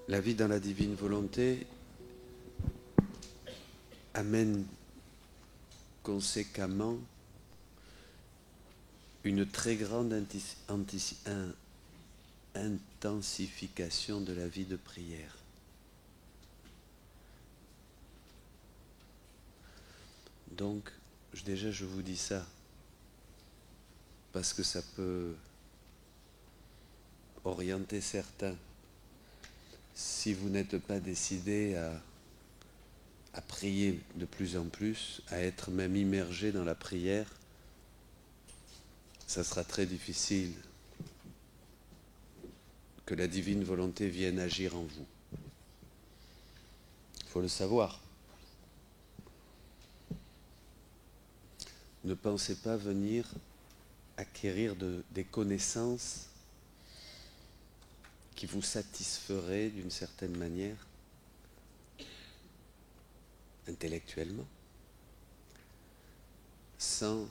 La vie dans la divine volonté amène conséquemment une très grande intensification de la vie de prière. Donc, déjà je vous dis ça, parce que ça peut orienter certains. Si vous n'êtes pas décidé à prier de plus en plus, à être même immergé dans la prière, ça sera très difficile que la divine volonté vienne agir en vous. Il faut le savoir. Ne pensez pas venir acquérir des connaissances qui vous satisferaient d'une certaine manière, intellectuellement, sans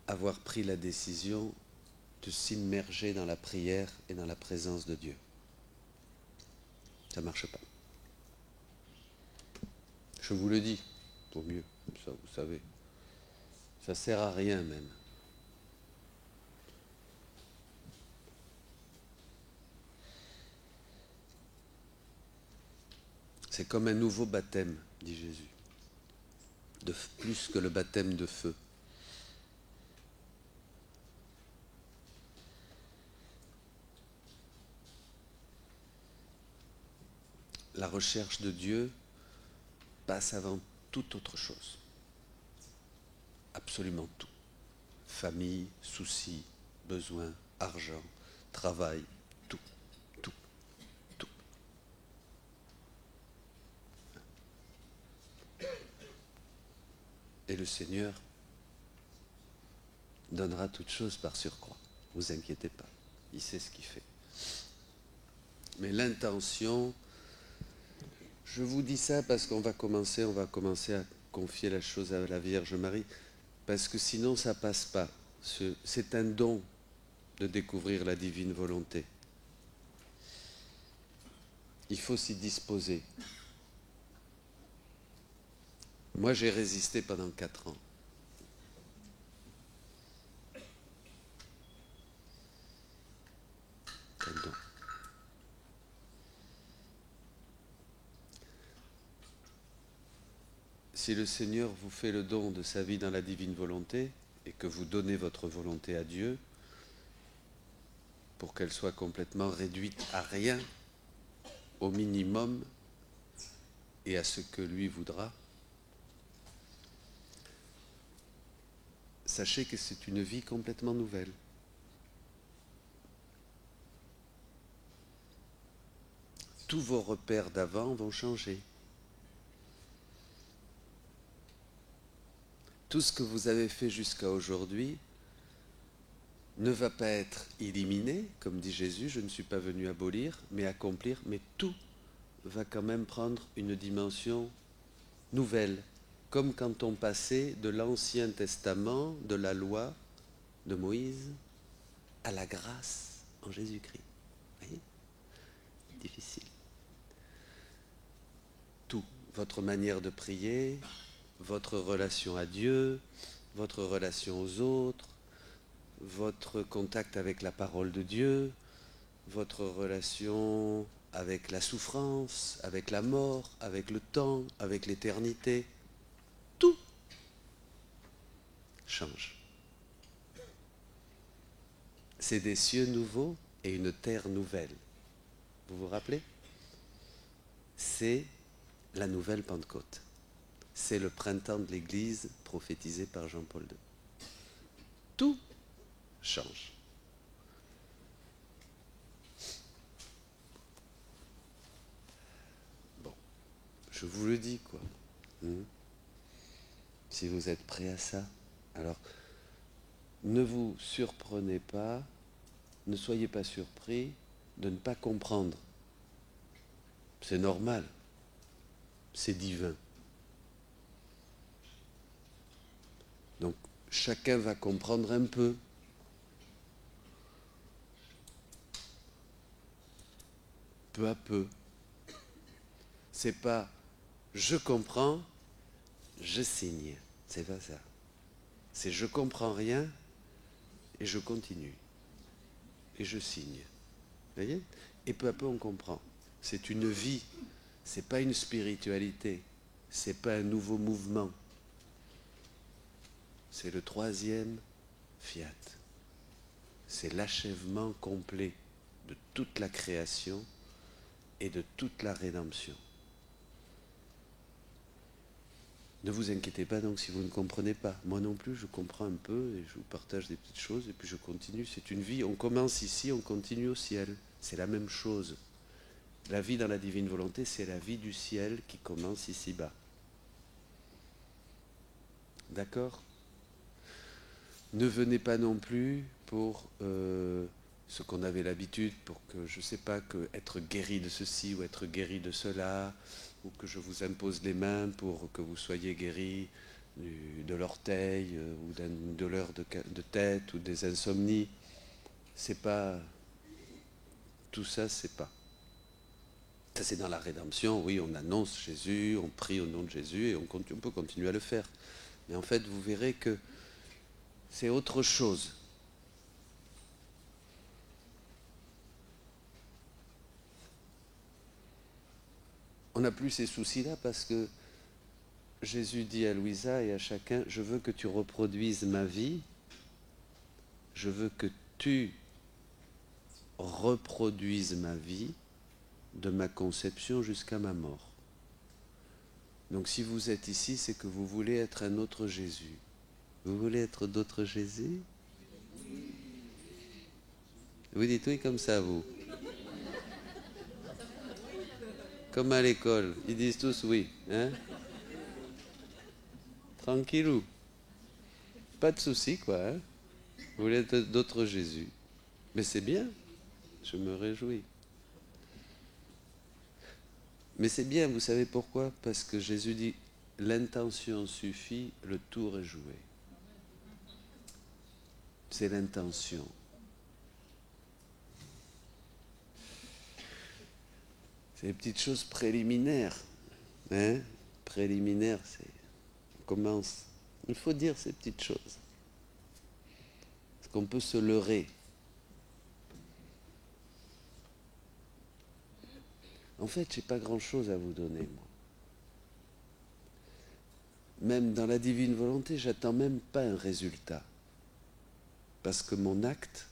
avoir pris la décision de s'immerger dans la prière et dans la présence de Dieu. Ça ne marche pas. Je vous le dis, au mieux, ça vous savez. Ça ne sert à rien même. C'est comme un nouveau baptême, dit Jésus, plus que le baptême de feu. La recherche de Dieu passe avant toute autre chose. Absolument tout. Famille, soucis, besoins, argent, travail, tout, tout, tout. Et le Seigneur donnera toutes choses par surcroît. Ne vous inquiétez pas, il sait ce qu'il fait. Mais l'intention, je vous dis ça parce qu'on va commencer à confier la chose à la Vierge Marie, parce que sinon ça passe pas. C'est un don de découvrir la divine volonté. Il faut s'y disposer. Moi, j'ai résisté pendant 4 ans. Un don. Si le Seigneur vous fait le don de sa vie dans la divine volonté et que vous donnez votre volonté à Dieu pour qu'elle soit complètement réduite à rien, au minimum et à ce que lui voudra, sachez que c'est une vie complètement nouvelle. Tous vos repères d'avant vont changer. Tout ce que vous avez fait jusqu'à aujourd'hui ne va pas être éliminé, comme dit Jésus, je ne suis pas venu abolir, mais accomplir, mais tout va quand même prendre une dimension nouvelle, comme quand on passait de l'Ancien Testament, de la loi de Moïse, à la grâce en Jésus-Christ. Vous voyez ? Difficile. Tout, votre manière de prier, votre relation à Dieu, votre relation aux autres, votre contact avec la parole de Dieu, votre relation avec la souffrance, avec la mort, avec le temps, avec l'éternité, tout change. C'est des cieux nouveaux et une terre nouvelle. Vous vous rappelez ? C'est la nouvelle Pentecôte. C'est le printemps de l'Église prophétisé par Jean-Paul II. Tout change. Bon, je vous le dis, quoi. Si vous êtes prêts à ça, alors ne vous surprenez pas, ne soyez pas surpris de ne pas comprendre. C'est normal, c'est divin. Donc chacun va comprendre un peu. Peu à peu. C'est pas je comprends, je signe. C'est pas ça. C'est je comprends rien et je continue. Et je signe. Vous voyez? Et peu à peu on comprend. C'est une vie. C'est pas une spiritualité. C'est pas un nouveau mouvement. C'est le troisième fiat. C'est l'achèvement complet de toute la création et de toute la rédemption. Ne vous inquiétez pas donc si vous ne comprenez pas. Moi non plus, je comprends un peu et je vous partage des petites choses et puis je continue. C'est une vie, on commence ici, on continue au ciel. C'est la même chose. La vie dans la divine volonté, c'est la vie du ciel qui commence ici-bas. D'accord ? Ne venez pas non plus pour ce qu'on avait l'habitude, pour que, je ne sais pas, que être guéri de ceci ou être guéri de cela, ou que je vous impose les mains pour que vous soyez guéri de l'orteil ou d'une douleur de tête ou des insomnies. C'est pas... Tout ça, c'est pas. Ça, c'est dans la rédemption, oui, on annonce Jésus, on prie au nom de Jésus et on peut continuer à le faire. Mais en fait, vous verrez que c'est autre chose. On n'a plus ces soucis-là parce que Jésus dit à Louisa et à chacun, je veux que tu reproduises ma vie, je veux que tu reproduises ma vie de ma conception jusqu'à ma mort. Donc si vous êtes ici, c'est que vous voulez être un autre Jésus. Vous voulez être d'autres Jésus? Vous dites oui comme ça, vous. Comme à l'école, ils disent tous oui. Hein? Tranquillou. Pas de souci, quoi. Hein? Vous voulez être d'autres Jésus. Mais c'est bien. Je me réjouis. Mais c'est bien, vous savez pourquoi? Parce que Jésus dit, l'intention suffit, le tour est joué. C'est l'intention. C'est les petites choses préliminaires. Hein? Préliminaires, c'est... On commence. Il faut dire ces petites choses. Parce qu'on peut se leurrer. En fait, je n'ai pas grand-chose à vous donner, moi. Même dans la divine volonté, j'attends même pas un résultat. Parce que mon acte,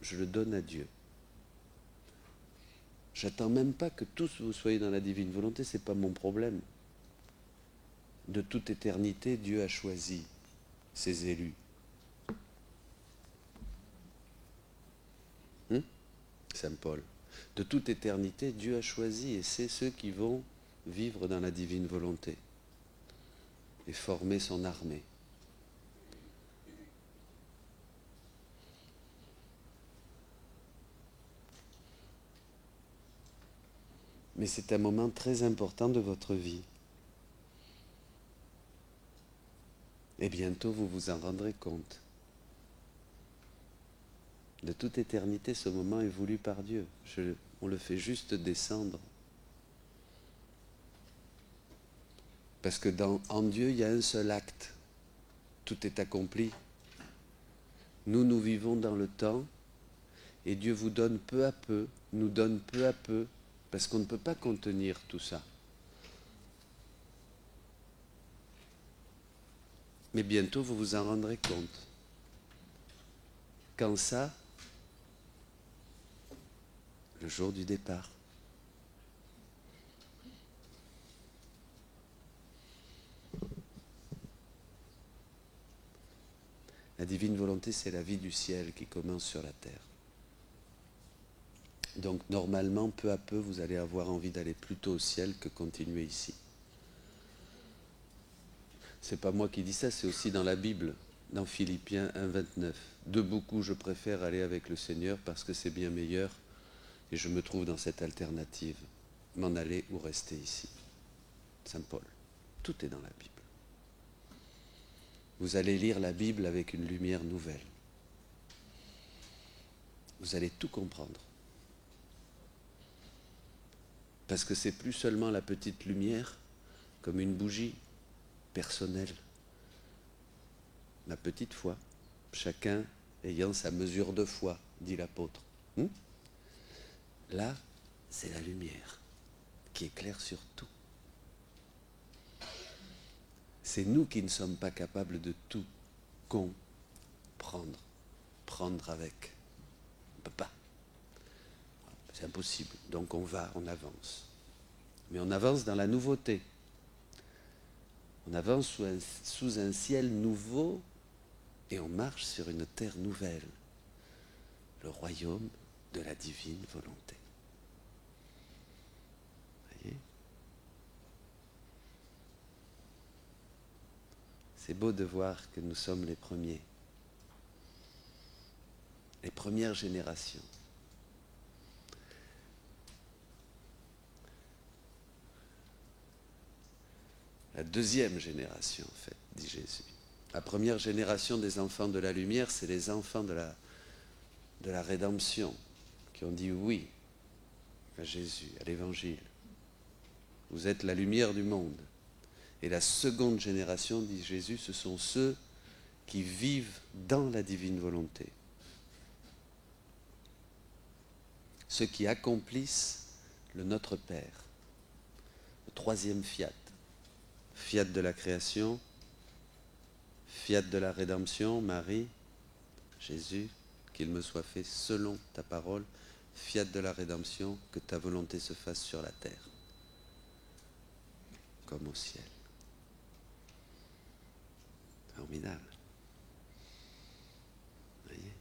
je le donne à Dieu. J'attends même pas que tous vous soyez dans la divine volonté, c'est pas mon problème. De toute éternité, Dieu a choisi ses élus. Saint Paul. De toute éternité, Dieu a choisi et c'est ceux qui vont vivre dans la divine volonté et former son armée. Mais c'est un moment très important de votre vie. Et bientôt, vous vous en rendrez compte. De toute éternité, ce moment est voulu par Dieu. On le fait juste descendre. Parce que en Dieu, il y a un seul acte. Tout est accompli. Nous vivons dans le temps et Dieu vous donne peu à peu, nous donne peu à peu, parce qu'on ne peut pas contenir tout ça. Mais bientôt, vous vous en rendrez compte. Quand ça, le jour du départ. La divine volonté, c'est la vie du ciel qui commence sur la terre. Donc normalement, peu à peu, vous allez avoir envie d'aller plutôt au ciel que continuer ici. C'est pas moi qui dis ça, c'est aussi dans la Bible, dans Philippiens 1, 29. De beaucoup, je préfère aller avec le Seigneur parce que c'est bien meilleur et je me trouve dans cette alternative, m'en aller ou rester ici. Saint Paul, tout est dans la Bible. Vous allez lire la Bible avec une lumière nouvelle. Vous allez tout comprendre. Parce que c'est plus seulement la petite lumière, comme une bougie personnelle. La petite foi, chacun ayant sa mesure de foi, dit l'apôtre. Là, c'est la lumière qui éclaire sur tout. C'est nous qui ne sommes pas capables de tout comprendre, prendre avec. On ne peut pas. C'est impossible. Donc on avance. Mais on avance dans la nouveauté. On avance sous un ciel nouveau et on marche sur une terre nouvelle. Le royaume de la divine volonté. Voyez ? C'est beau de voir que nous sommes les premiers. Les premières générations. La deuxième génération, en fait, dit Jésus. La première génération des enfants de la lumière, c'est les enfants de la rédemption, qui ont dit oui à Jésus, à l'Évangile. Vous êtes la lumière du monde. Et la seconde génération, dit Jésus, ce sont ceux qui vivent dans la divine volonté. Ceux qui accomplissent le Notre Père. Le troisième fiat. Fiat de la création, fiat de la rédemption, Marie, Jésus, qu'il me soit fait selon ta parole, fiat de la rédemption, que ta volonté se fasse sur la terre, comme au ciel. Formidable. Vous voyez ?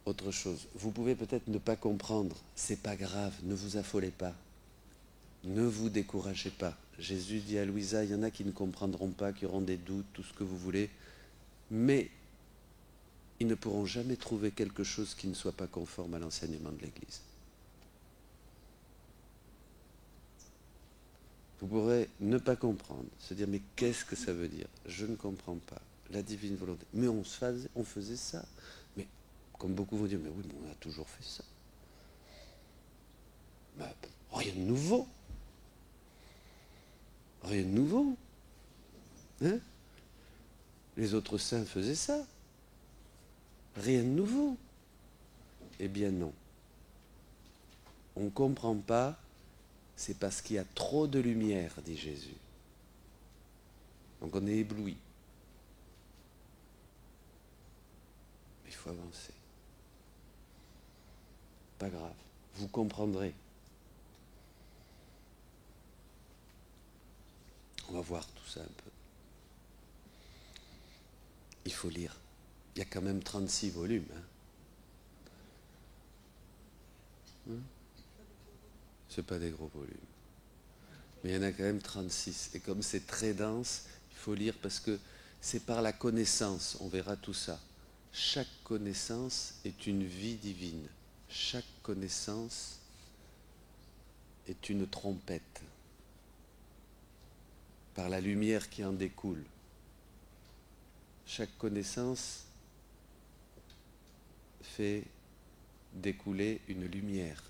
Autre chose, vous pouvez peut-être ne pas comprendre, c'est pas grave, ne vous affolez pas, ne vous découragez pas. Jésus dit à Louisa, il y en a qui ne comprendront pas, qui auront des doutes, tout ce que vous voulez, mais ils ne pourront jamais trouver quelque chose qui ne soit pas conforme à l'enseignement de l'Église. Vous pourrez ne pas comprendre, se dire, mais qu'est-ce que ça veut dire ? Je ne comprends pas, la divine volonté. Mais on faisait ça. Mais comme beaucoup vont dire, mais oui, mais on a toujours fait ça. Mais rien de nouveau. Rien de nouveau. Hein ? Les autres saints faisaient ça. Rien de nouveau. Eh bien non. On ne comprend pas, c'est parce qu'il y a trop de lumière, dit Jésus. Donc on est ébloui. Mais il faut avancer. Pas grave, vous comprendrez. On va voir tout ça un peu. Il faut lire. Il y a quand même 36 volumes. C'est pas des gros volumes. Mais il y en a quand même 36. Et comme c'est très dense, il faut lire parce que c'est par la connaissance, on verra tout ça. Chaque connaissance est une vie divine. Chaque connaissance est une trompette. Par la lumière qui en découle. Chaque connaissance fait découler une lumière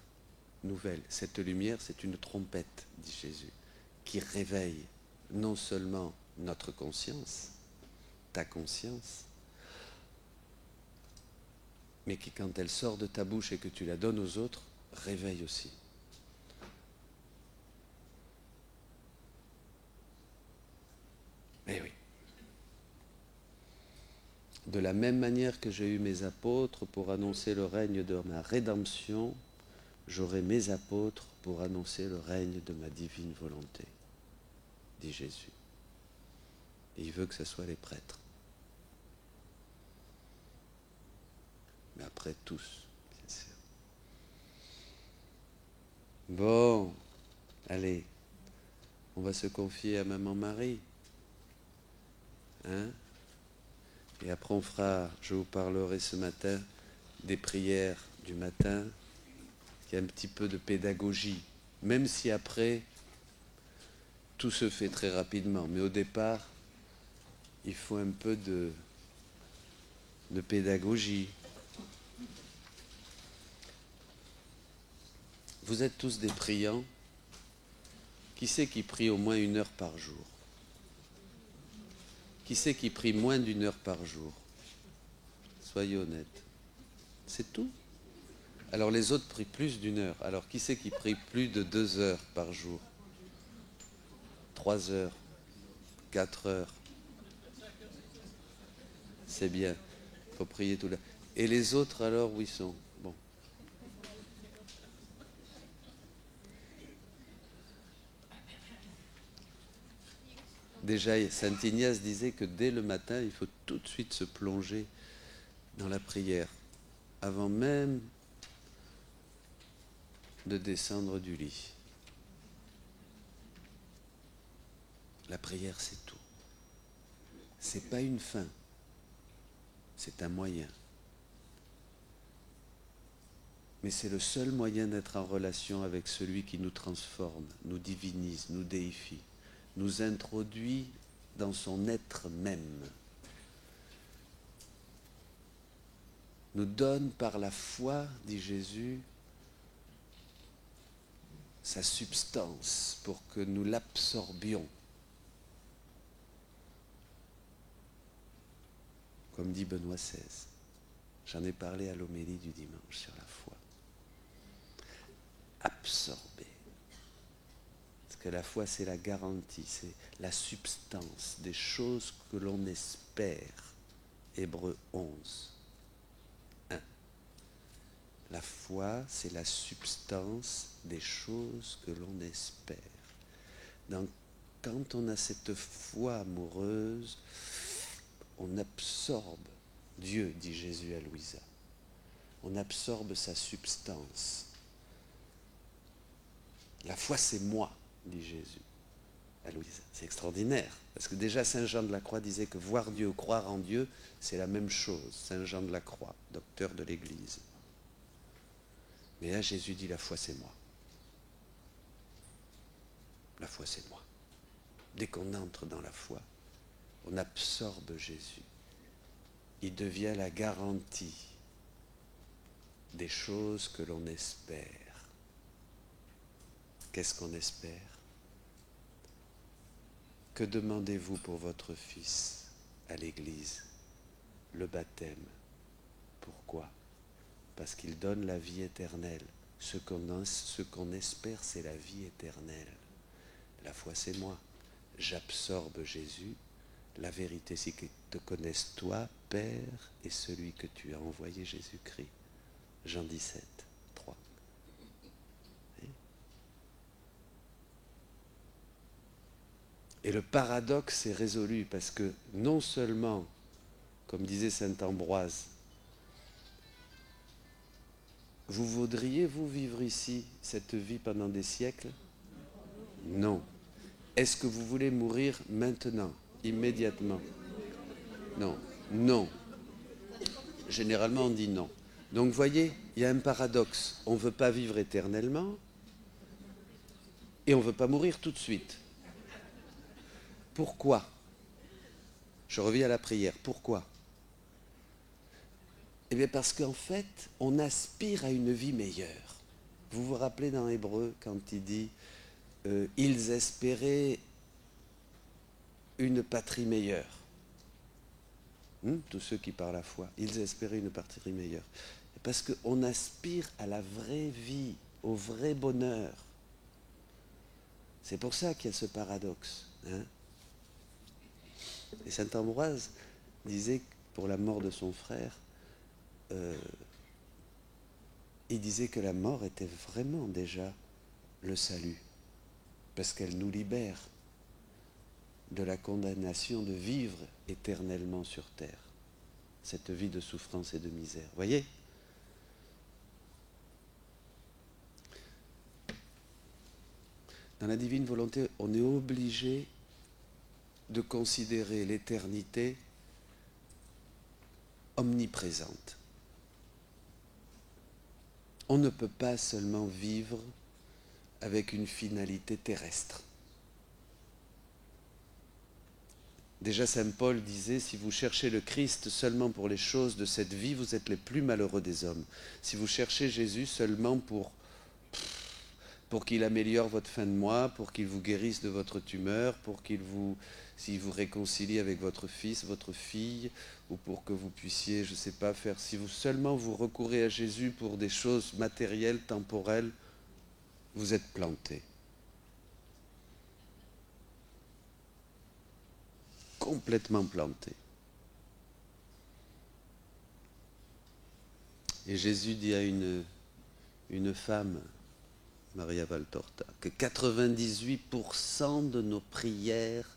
nouvelle. Cette lumière, c'est une trompette, dit Jésus, qui réveille non seulement notre conscience, ta conscience, mais qui, quand elle sort de ta bouche et que tu la donnes aux autres, réveille aussi. Eh oui. De la même manière que j'ai eu mes apôtres pour annoncer le règne de ma rédemption, j'aurai mes apôtres pour annoncer le règne de ma divine volonté, dit Jésus. Et il veut que ce soit les prêtres. Mais après tous, bien sûr. Bon, allez, on va se confier à Maman Marie. Hein ? Et après on fera, je vous parlerai ce matin des prières du matin. Il y a un petit peu de pédagogie, même si après, tout se fait très rapidement. Mais au départ, il faut un peu de de pédagogie. Vous êtes tous des priants. Qui c'est qui prie au moins 1 heure par jour? Qui c'est qui prie moins d'1 heure par jour? Soyez honnêtes. C'est tout. Alors les autres prient plus d'1 heure. Alors qui c'est qui prie plus de 2 heures par jour? 3 heures? 4 heures? C'est bien. Il faut prier tout là. Et les autres alors, où ils sont? Bon. Déjà, saint Ignace disait que dès le matin, il faut tout de suite se plonger dans la prière, avant même de descendre du lit. La prière, c'est tout. C'est pas une fin, c'est un moyen. Mais c'est le seul moyen d'être en relation avec celui qui nous transforme, nous divinise, nous déifie, nous introduit dans son être même, nous donne par la foi, dit Jésus, sa substance pour que nous l'absorbions. Comme dit Benoît XVI. J'en ai parlé à l'homélie du dimanche sur la foi. Absorber. Parce que la foi, c'est la garantie, c'est la substance des choses que l'on espère. Hébreux 11. 1. La foi, c'est la substance des choses que l'on espère. Donc, quand on a cette foi amoureuse, on absorbe Dieu, dit Jésus à Louisa. On absorbe sa substance. La foi, c'est moi, dit Jésus à Louisa. C'est extraordinaire, parce que déjà Saint Jean de la Croix disait que voir Dieu ou croire en Dieu, c'est la même chose. Saint Jean de la Croix, docteur de l'Église. Mais là, Jésus dit, la foi, c'est moi. La foi, c'est moi. Dès qu'on entre dans la foi, on absorbe Jésus. Il devient la garantie des choses que l'on espère. Qu'est-ce qu'on espère? Que demandez-vous pour votre fils à l'Église? Le baptême. Pourquoi? Parce qu'il donne la vie éternelle. Ce qu'on espère, c'est la vie éternelle. La foi, c'est moi. J'absorbe Jésus. La vérité, c'est qu'ils te connaissent toi, Père, et celui que tu as envoyé, Jésus-Christ. Jean 17, 3. Et le paradoxe est résolu, parce que non seulement, comme disait saint Ambroise, vous voudriez, vous, vivre ici, cette vie pendant des siècles? Non. Est-ce que vous voulez mourir maintenant, immédiatement? Non. Non. Généralement, on dit non. Donc, vous voyez, il y a un paradoxe. On ne veut pas vivre éternellement et on ne veut pas mourir tout de suite. Pourquoi? Je reviens à la prière. Pourquoi? Eh bien, parce qu'en fait, on aspire à une vie meilleure. Vous vous rappelez dans Hébreux, quand il dit « Ils espéraient une patrie meilleure ». Tous ceux qui parlent la foi, ils espéraient une patrie meilleure. Parce qu'on aspire à la vraie vie, au vrai bonheur. C'est pour ça qu'il y a ce paradoxe. Et saint Ambroise disait, pour la mort de son frère, il disait que la mort était vraiment déjà le salut, parce qu'elle nous libère de la condamnation de vivre éternellement sur terre, cette vie de souffrance et de misère. Voyez ? Dans la divine volonté, on est obligé de considérer l'éternité omniprésente. On ne peut pas seulement vivre avec une finalité terrestre. Déjà, saint Paul disait, si vous cherchez le Christ seulement pour les choses de cette vie, vous êtes les plus malheureux des hommes. Si vous cherchez Jésus seulement pour qu'il améliore votre fin de mois, pour qu'il vous guérisse de votre tumeur, s'il vous réconcilie avec votre fils, votre fille, ou pour que vous puissiez, je ne sais pas, faire, si vous seulement vous recourez à Jésus pour des choses matérielles, temporelles, vous êtes planté. Complètement planté. Et Jésus dit à une femme, Maria Valtorta, que 98% de nos prières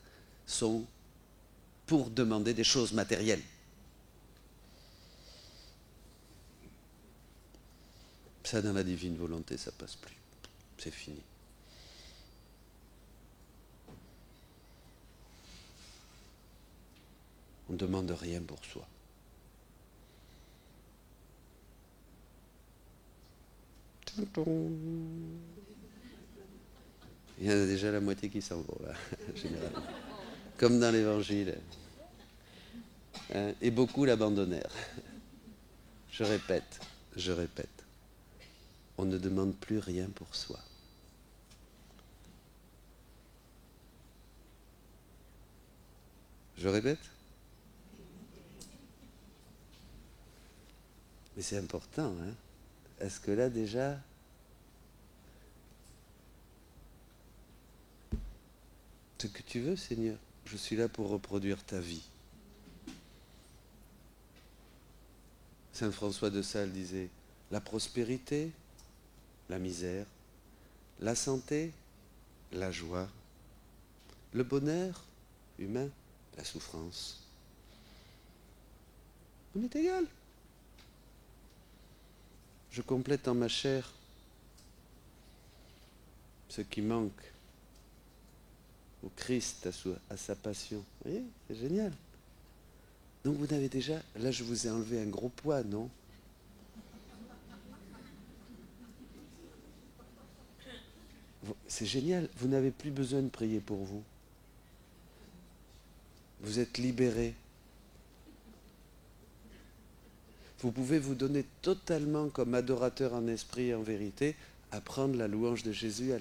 sont pour demander des choses matérielles. Ça, dans la divine volonté, ça passe plus. C'est fini. On ne demande rien pour soi. Il y en a déjà la moitié qui s'en vont, là, généralement. Comme dans l'Évangile. Et beaucoup l'abandonnèrent. Je répète. On ne demande plus rien pour soi. Je répète? Mais c'est important, hein? Est-ce que là déjà, ce que tu veux, Seigneur, je suis là pour reproduire ta vie. Saint François de Sales disait, la prospérité, la misère, la santé, la joie, le bonheur humain, la souffrance. On est égal. Je complète en ma chair ce qui manque au Christ, à sa passion. Vous voyez, c'est génial. Donc vous n'avez déjà, là je vous ai enlevé un gros poids, non? C'est génial, vous n'avez plus besoin de prier pour vous. Vous êtes libérés. Vous pouvez vous donner totalement comme adorateur en esprit et en vérité, apprendre la louange de Jésus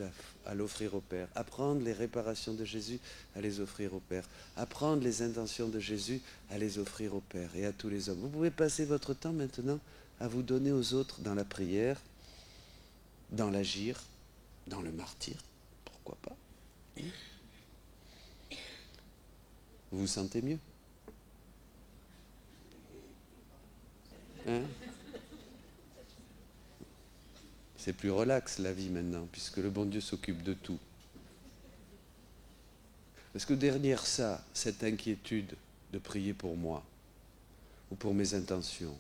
à l'offrir au Père, apprendre les réparations de Jésus à les offrir au Père, apprendre les intentions de Jésus à les offrir au Père et à tous les hommes. Vous pouvez passer votre temps maintenant à vous donner aux autres dans la prière, dans l'agir, dans le martyre, pourquoi pas. Vous vous sentez mieux? Hein? C'est plus relax la vie maintenant, puisque le bon Dieu s'occupe de tout. Parce que derrière ça, cette inquiétude de prier pour moi, ou pour mes intentions,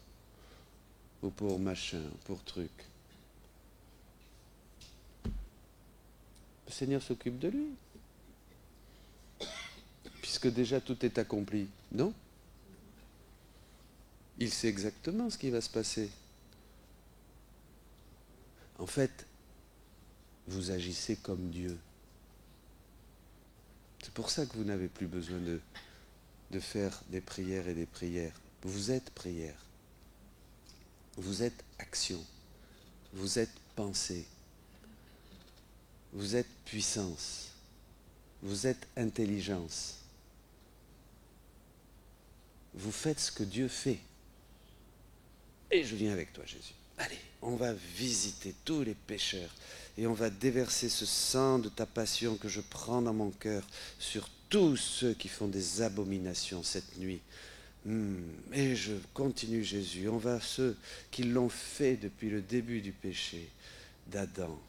ou pour machin, pour truc, le Seigneur s'occupe de lui. Puisque déjà tout est accompli, non? Il sait exactement ce qui va se passer. En fait, vous agissez comme Dieu. C'est pour ça que vous n'avez plus besoin de faire des prières et des prières. Vous êtes prière. Vous êtes action. Vous êtes pensée. Vous êtes puissance. Vous êtes intelligence. Vous faites ce que Dieu fait. Et je viens avec toi, Jésus. Allez, on va visiter tous les pécheurs et on va déverser ce sang de ta passion que je prends dans mon cœur sur tous ceux qui font des abominations cette nuit. Et je continue, Jésus. On va ceux qui l'ont fait depuis le début du péché d'Adam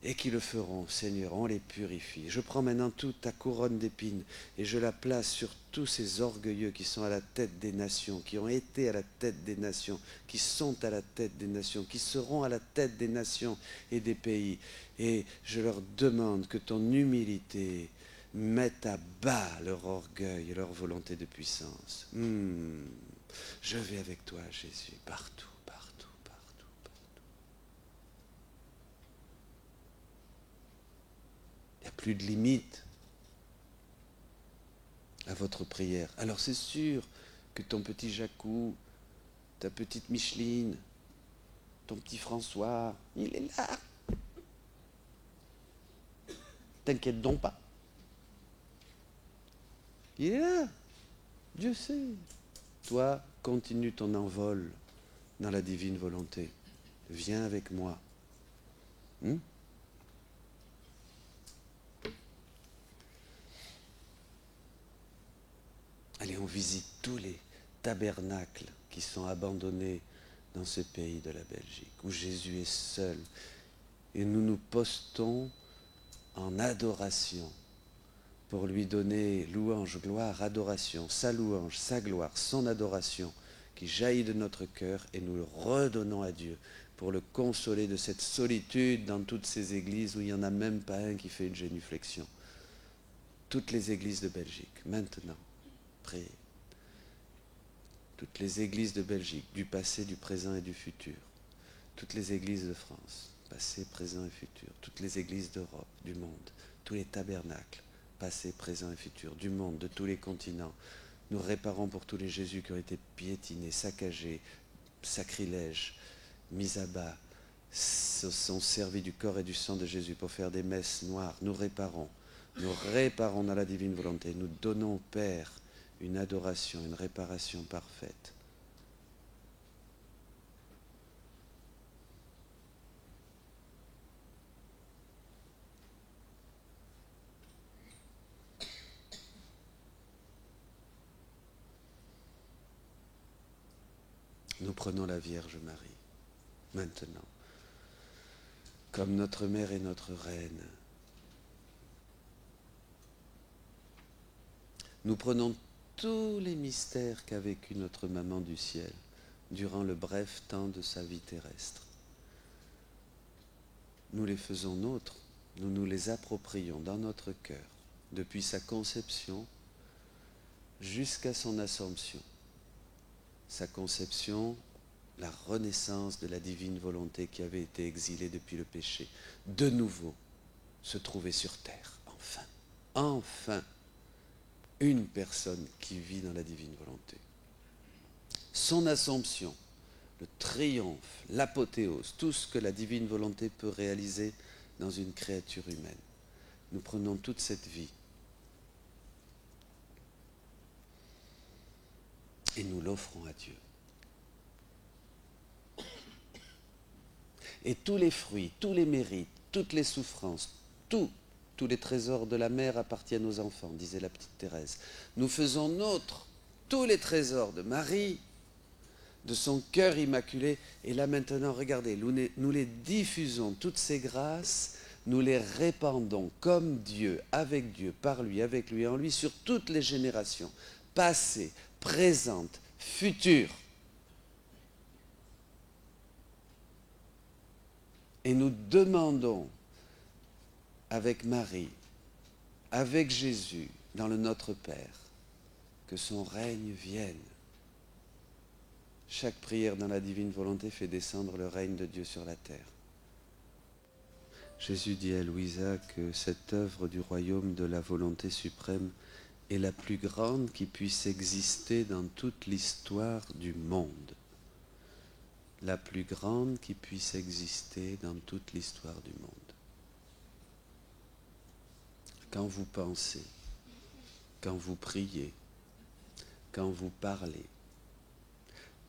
et qui le feront, Seigneur, on les purifie. Je prends maintenant toute ta couronne d'épines et je la place sur tous ces orgueilleux qui sont à la tête des nations, qui ont été à la tête des nations, qui sont à la tête des nations, qui seront à la tête des nations et des pays. Et je leur demande que ton humilité mette à bas leur orgueil et leur volonté de puissance. Je vais avec toi, Jésus, partout. Il n'y a plus de limite. à votre prière. Alors c'est sûr que ton petit Jacou, ta petite Micheline, ton petit François, il est là. T'inquiète donc pas. Il est là. Dieu sait. Toi, continue ton envol dans la divine volonté. Viens avec moi. Allez, on visite tous les tabernacles qui sont abandonnés dans ce pays de la Belgique, où Jésus est seul. Et nous nous postons en adoration pour lui donner louange, gloire, adoration, sa louange, sa gloire, son adoration qui jaillit de notre cœur, et nous le redonnons à Dieu pour le consoler de cette solitude dans toutes ces églises où il n'y en a même pas un qui fait une génuflexion. Toutes les églises de Belgique, maintenant, priez. Toutes les églises de Belgique, du passé, du présent et du futur. Toutes les églises de France, passé, présent et futur. Toutes les églises d'Europe, du monde. Tous les tabernacles, passé, présent et futur, du monde, de tous les continents. Nous réparons pour tous les Jésus qui ont été piétinés, saccagés, sacrilèges, mis à bas, se sont servis du corps et du sang de Jésus pour faire des messes noires. Nous réparons dans la divine volonté. Nous donnons au Père une adoration, une réparation parfaite. Nous prenons la Vierge Marie, maintenant, comme notre mère et notre reine. Nous prenons tous les mystères qu'a vécu notre maman du ciel durant le bref temps de sa vie terrestre. Nous les faisons nôtres, nous nous les approprions dans notre cœur, depuis sa conception jusqu'à son assomption. Sa conception, la renaissance de la divine volonté qui avait été exilée depuis le péché, de nouveau se trouvait sur terre, enfin, une personne qui vit dans la divine volonté. Son assomption, le triomphe, l'apothéose, tout ce que la divine volonté peut réaliser dans une créature humaine. Nous prenons toute cette vie et nous l'offrons à Dieu. Et tous les fruits, tous les mérites, toutes les souffrances, tous les trésors de la mer appartiennent aux enfants, disait la petite Thérèse. Nous faisons nôtres tous les trésors de Marie, de son cœur immaculé. Et là maintenant, regardez, nous les diffusons, toutes ces grâces, nous les répandons comme Dieu, avec Dieu, par lui, avec lui, en lui, sur toutes les générations, passées, présentes, futures. Et nous demandons avec Marie, avec Jésus, dans le Notre Père, que son règne vienne. Chaque prière dans la divine volonté fait descendre le règne de Dieu sur la terre. Jésus dit à Louisa que cette œuvre du royaume de la volonté suprême est la plus grande qui puisse exister dans toute l'histoire du monde. La plus grande qui puisse exister dans toute l'histoire du monde. Quand vous pensez, quand vous priez, quand vous parlez,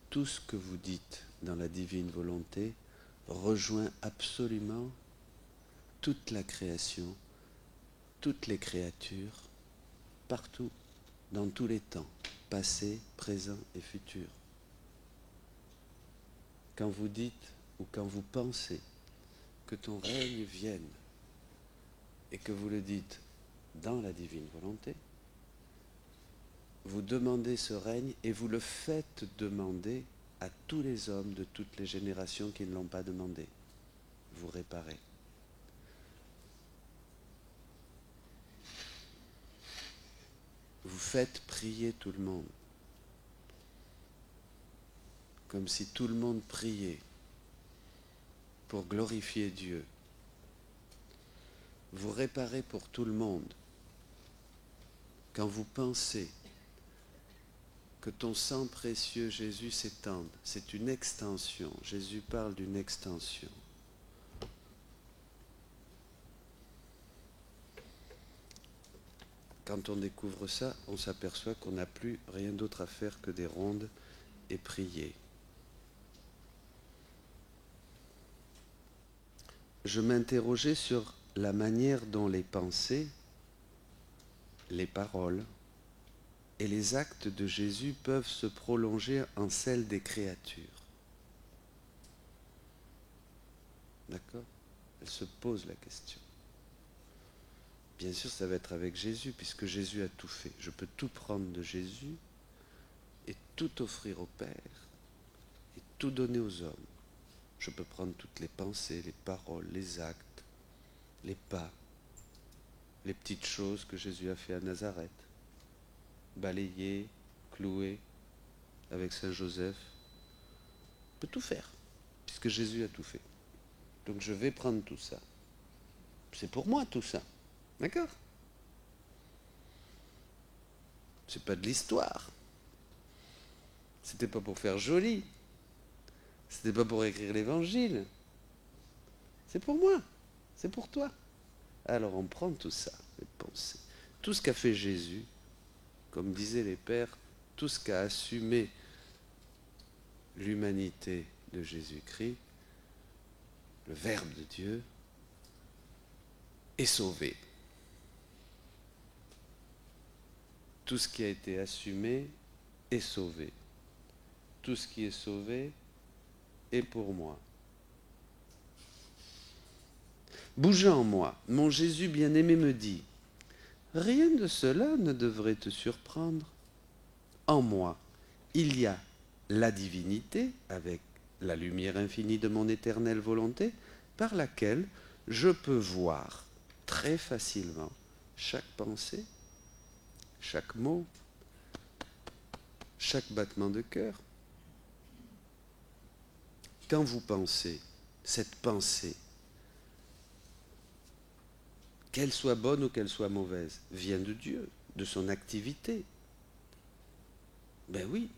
tout ce que vous dites dans la divine volonté rejoint absolument toute la création, toutes les créatures, partout, dans tous les temps, passé, présent et futur. Quand vous dites ou quand vous pensez que ton règne vienne et que vous le dites dans la divine volonté, vous demandez ce règne et vous le faites demander à tous les hommes de toutes les générations qui ne l'ont pas demandé. Vous réparez. Vous faites prier tout le monde, comme si tout le monde priait pour glorifier Dieu. Vous réparez pour tout le monde, quand vous pensez que ton sang précieux Jésus s'étende, c'est une extension. Jésus parle d'une extension. Quand on découvre ça, on s'aperçoit qu'on n'a plus rien d'autre à faire que des rondes et prier. Je m'interrogeais sur la manière dont les pensées, les paroles et les actes de Jésus peuvent se prolonger en celles des créatures. D'accord? Elle se pose la question. Bien sûr, ça va être avec Jésus, puisque Jésus a tout fait. Je peux tout prendre de Jésus et tout offrir au Père et tout donner aux hommes. Je peux prendre toutes les pensées, les paroles, les actes, les pas, les petites choses que Jésus a fait à Nazareth. Balayer, clouer avec Saint Joseph. Je peux tout faire, puisque Jésus a tout fait. Donc je vais prendre tout ça. C'est pour moi tout ça. D'accord? C'est pas de l'histoire. C'était pas pour faire joli. C'était pas pour écrire l'évangile. C'est pour moi. C'est pour toi. Alors on prend tout ça, les pensées. Tout ce qu'a fait Jésus, comme disaient les pères, tout ce qu'a assumé l'humanité de Jésus-Christ, le Verbe de Dieu, est sauvé. Tout ce qui a été assumé est sauvé. Tout ce qui est sauvé est pour moi. Bougeant en moi, mon Jésus bien-aimé me dit, rien de cela ne devrait te surprendre. En moi, il y a la divinité, avec la lumière infinie de mon éternelle volonté, par laquelle je peux voir très facilement chaque pensée, chaque mot, chaque battement de cœur. Quand vous pensez, cette pensée, qu'elle soit bonne ou qu'elle soit mauvaise, vient de Dieu, de son activité. Ben oui,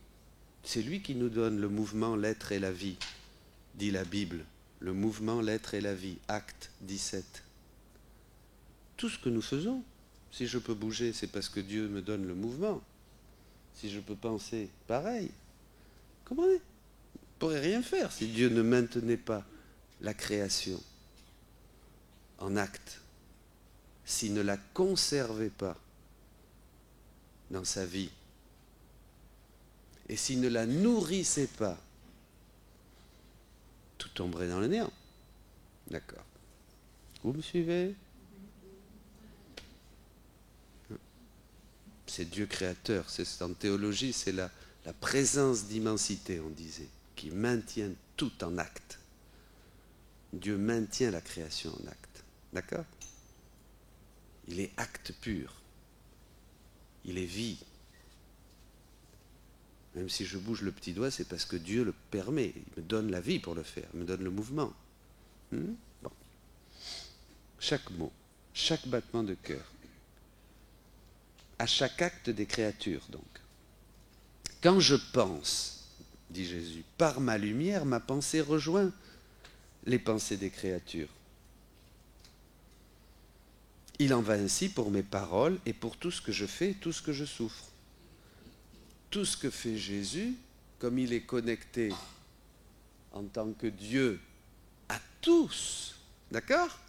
c'est lui qui nous donne le mouvement, l'être et la vie, dit la Bible. Le mouvement, l'être et la vie, Acte 17. Tout ce que nous faisons, si je peux bouger, c'est parce que Dieu me donne le mouvement. Si je peux penser, pareil. Comprenez? On ne pourrait rien faire si Dieu ne maintenait pas la création en acte, s'il ne la conservait pas dans sa vie, et s'il ne la nourrissait pas, tout tomberait dans le néant. D'accord. Vous me suivez? C'est Dieu créateur, c'est en théologie, c'est la présence d'immensité, on disait, qui maintient tout en acte. Dieu maintient la création en acte. D'accord? Il est acte pur. Il est vie. Même si je bouge le petit doigt, c'est parce que Dieu le permet. Il me donne la vie pour le faire. Il me donne le mouvement. Bon. Chaque mot, chaque battement de cœur, à chaque acte des créatures, donc. Quand je pense, dit Jésus, par ma lumière, ma pensée rejoint les pensées des créatures. Il en va ainsi pour mes paroles et pour tout ce que je fais, tout ce que je souffre. Tout ce que fait Jésus, comme il est connecté en tant que Dieu à tous, d'accord?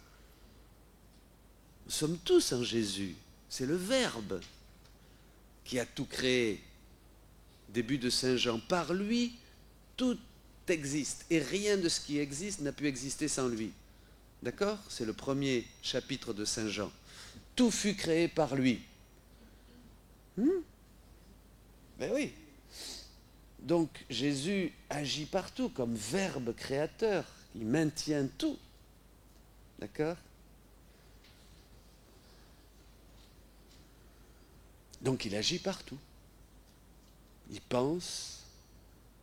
Nous sommes tous en Jésus. C'est le Verbe qui a tout créé. Début de Saint Jean. Par lui, tout existe. Et rien de ce qui existe n'a pu exister sans lui. D'accord? C'est le premier chapitre de Saint Jean. Tout fut créé par lui. Ben oui. Donc Jésus agit partout comme Verbe créateur. Il maintient tout. D'accord? Donc il agit partout. Il pense,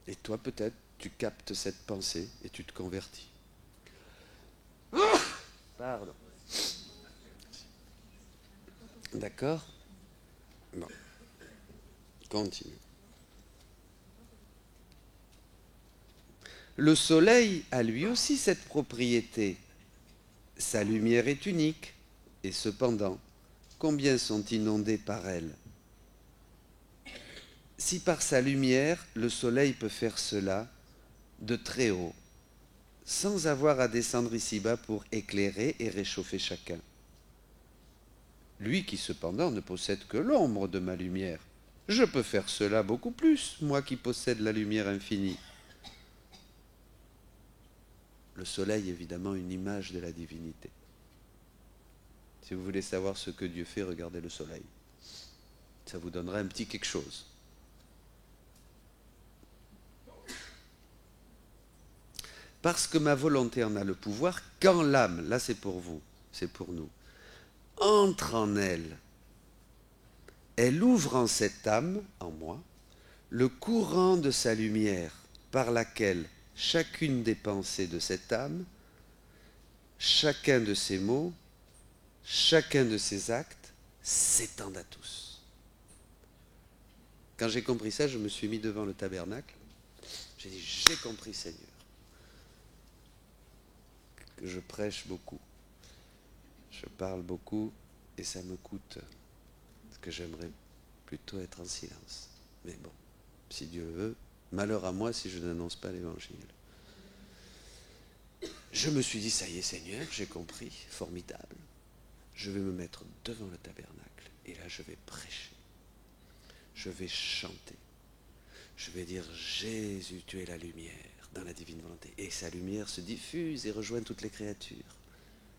et toi peut-être tu captes cette pensée et tu te convertis. Pardon. D'accord? Bon, continue. Le soleil a lui aussi cette propriété. Sa lumière est unique, et cependant, combien sont inondés par elle? Si par sa lumière, le soleil peut faire cela de très haut, sans avoir à descendre ici-bas pour éclairer et réchauffer chacun. Lui qui cependant ne possède que l'ombre de ma lumière, je peux faire cela beaucoup plus, moi qui possède la lumière infinie. Le soleil, évidemment, une image de la divinité. Si vous voulez savoir ce que Dieu fait, regardez le soleil. Ça vous donnera un petit quelque chose. Parce que ma volonté en a le pouvoir, quand l'âme, là c'est pour vous, c'est pour nous, entre en elle, elle ouvre en cette âme, en moi, le courant de sa lumière par laquelle chacune des pensées de cette âme, chacun de ses mots, chacun de ses actes s'étendent à tous. Quand j'ai compris ça, je me suis mis devant le tabernacle. J'ai dit, j'ai compris Seigneur, que je prêche beaucoup, je parle beaucoup et ça me coûte, parce que j'aimerais plutôt être en silence. Mais bon, si Dieu le veut, malheur à moi si je n'annonce pas l'évangile. Je me suis dit, ça y est Seigneur, j'ai compris, formidable. Je vais me mettre devant le tabernacle et là je vais prêcher. Je vais chanter. Je vais dire, Jésus, tu es la lumière dans la divine volonté. Et sa lumière se diffuse et rejoint toutes les créatures.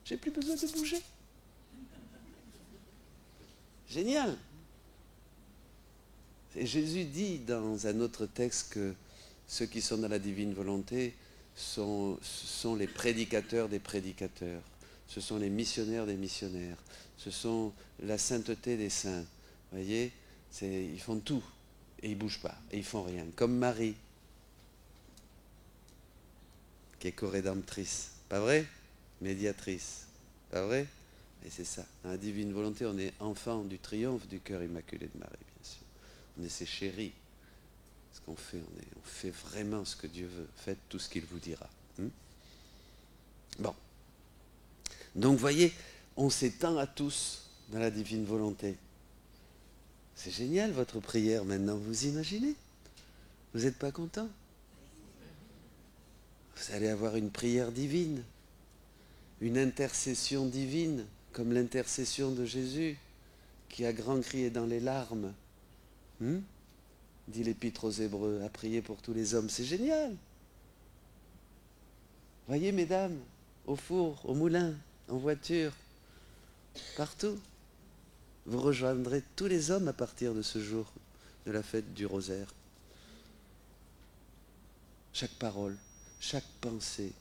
J'ai plus besoin de bouger. Génial. Et Jésus dit dans un autre texte que ceux qui sont dans la divine volonté sont les prédicateurs des prédicateurs. Ce sont les missionnaires des missionnaires. Ce sont la sainteté des saints. Vous voyez, ils font tout. Et ils ne bougent pas. Et ils ne font rien. Comme Marie, qui est co-rédemptrice. Pas vrai? Médiatrice. Pas vrai? Et c'est ça. Dans la divine volonté, on est enfant du triomphe du cœur immaculé de Marie, bien sûr. On est ses chéris. Ce qu'on fait, on fait vraiment ce que Dieu veut. Faites tout ce qu'il vous dira. Bon. Donc, voyez, on s'étend à tous dans la divine volonté. C'est génial votre prière maintenant, vous imaginez? Vous n'êtes pas content? Vous allez avoir une prière divine, une intercession divine, comme l'intercession de Jésus, qui a grand crié dans les larmes. Dit l'Épître aux Hébreux, à prier pour tous les hommes. C'est génial. Voyez, mesdames, au four, au moulin, en voiture, partout. Vous rejoindrez tous les hommes à partir de ce jour de la fête du rosaire. Chaque parole, chaque pensée.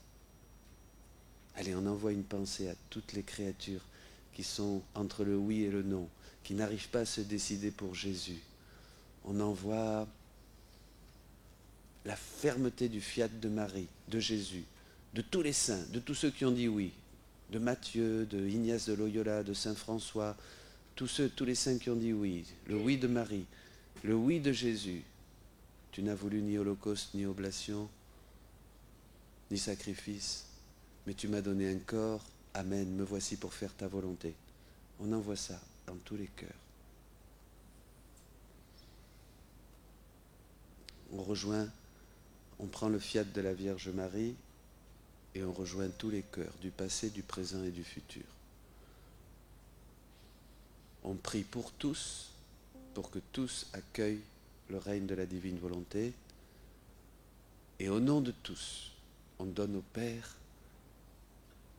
Allez, on envoie une pensée à toutes les créatures qui sont entre le oui et le non, qui n'arrivent pas à se décider pour Jésus. On envoie la fermeté du fiat de Marie, de Jésus, de tous les saints, de tous ceux qui ont dit oui, de Matthieu, de Ignace de Loyola, de Saint François, tous les saints qui ont dit oui, le oui de Marie, le oui de Jésus. Tu n'as voulu ni holocauste, ni oblation, ni sacrifice, mais tu m'as donné un corps, amen, me voici pour faire ta volonté. On envoie ça dans tous les cœurs. On prend le fiat de la Vierge Marie et on rejoint tous les cœurs, du passé, du présent et du futur. On prie pour tous, pour que tous accueillent le règne de la divine volonté. Et au nom de tous, on donne au Père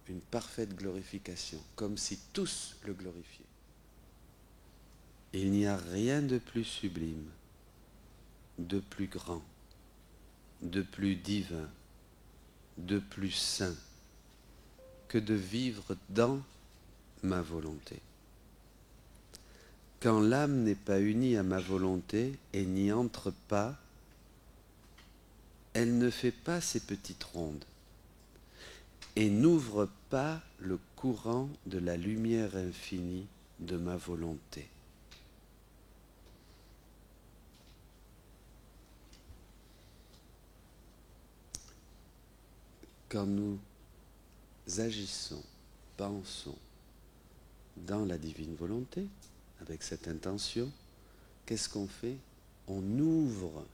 une parfaite glorification, comme si tous le glorifiaient. Il n'y a rien de plus sublime, de plus grand, de plus divin, de plus saint, que de vivre dans ma volonté. Quand l'âme n'est pas unie à ma volonté et n'y entre pas, elle ne fait pas ses petites rondes et n'ouvre pas le courant de la lumière infinie de ma volonté. quand nous agissons, pensons dans la divine volonté, avec cette intention, qu'est-ce qu'on fait? On ouvre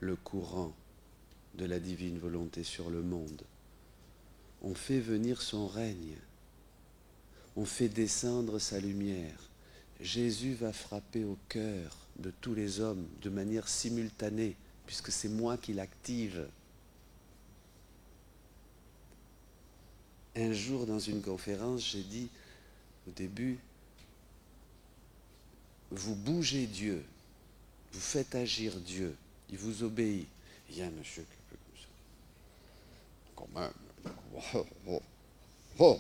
le courant de la divine volonté sur le monde. On fait venir son règne. On fait descendre sa lumière. Jésus va frapper au cœur de tous les hommes de manière simultanée, puisque c'est moi qui l'active. Un jour, dans une conférence, j'ai dit au début, vous bougez Dieu, vous faites agir Dieu, il vous obéit. Il y a un monsieur qui fait comme ça. Quand même. Oh,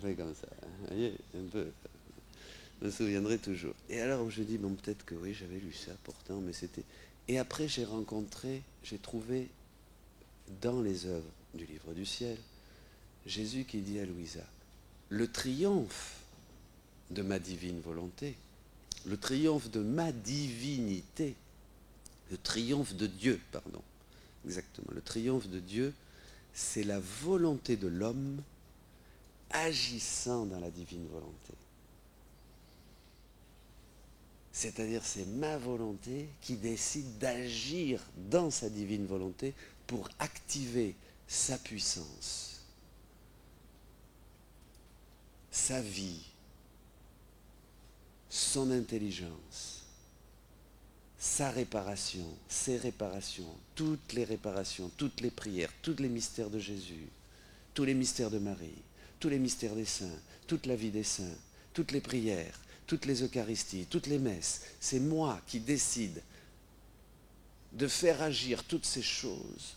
fait comme ça. Vous voyez, un peu. Je me souviendrai toujours. Et alors je dis, bon, peut-être que oui, j'avais lu ça pourtant, mais c'était... Et après j'ai trouvé dans les œuvres du livre du ciel, Jésus qui dit à Louisa, le triomphe de ma divine volonté, le triomphe de ma divinité, le triomphe de Dieu, pardon, exactement, le triomphe de Dieu, c'est la volonté de l'homme agissant dans la divine volonté. C'est-à-dire c'est ma volonté qui décide d'agir dans sa divine volonté pour activer sa puissance, sa vie, son intelligence, sa réparation, ses réparations, toutes les prières, tous les mystères de Jésus, tous les mystères de Marie, tous les mystères des saints, toute la vie des saints, toutes les prières, toutes les Eucharisties, toutes les messes. C'est moi qui décide de faire agir toutes ces choses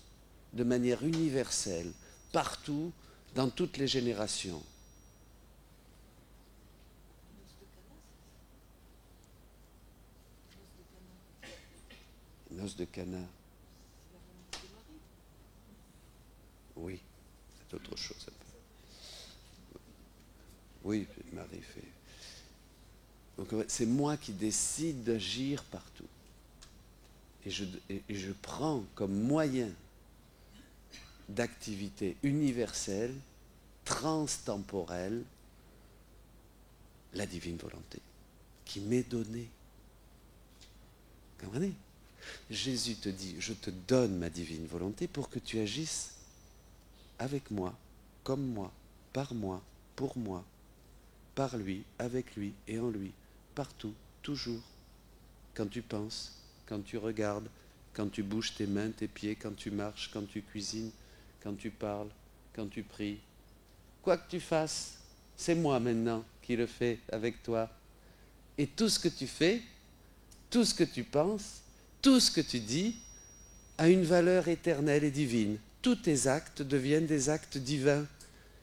de manière universelle, partout, dans toutes les générations. Noces de Cana. Oui, c'est autre chose. Oui, Marie fait. Donc c'est moi qui décide d'agir partout. Et je prends comme moyen d'activité universelle, transtemporelle, la divine volonté qui m'est donnée. Vous comprenez? Jésus te dit, je te donne ma divine volonté pour que tu agisses avec moi, comme moi, par moi, pour moi, par lui, avec lui et en lui, partout, toujours. Quand tu penses, quand tu regardes, quand tu bouges tes mains, tes pieds, quand tu marches, quand tu cuisines, quand tu parles, quand tu pries. Quoi que tu fasses, c'est moi maintenant qui le fais avec toi. Et tout ce que tu fais, tout ce que tu penses, tout ce que tu dis a une valeur éternelle et divine. Tous tes actes deviennent des actes divins.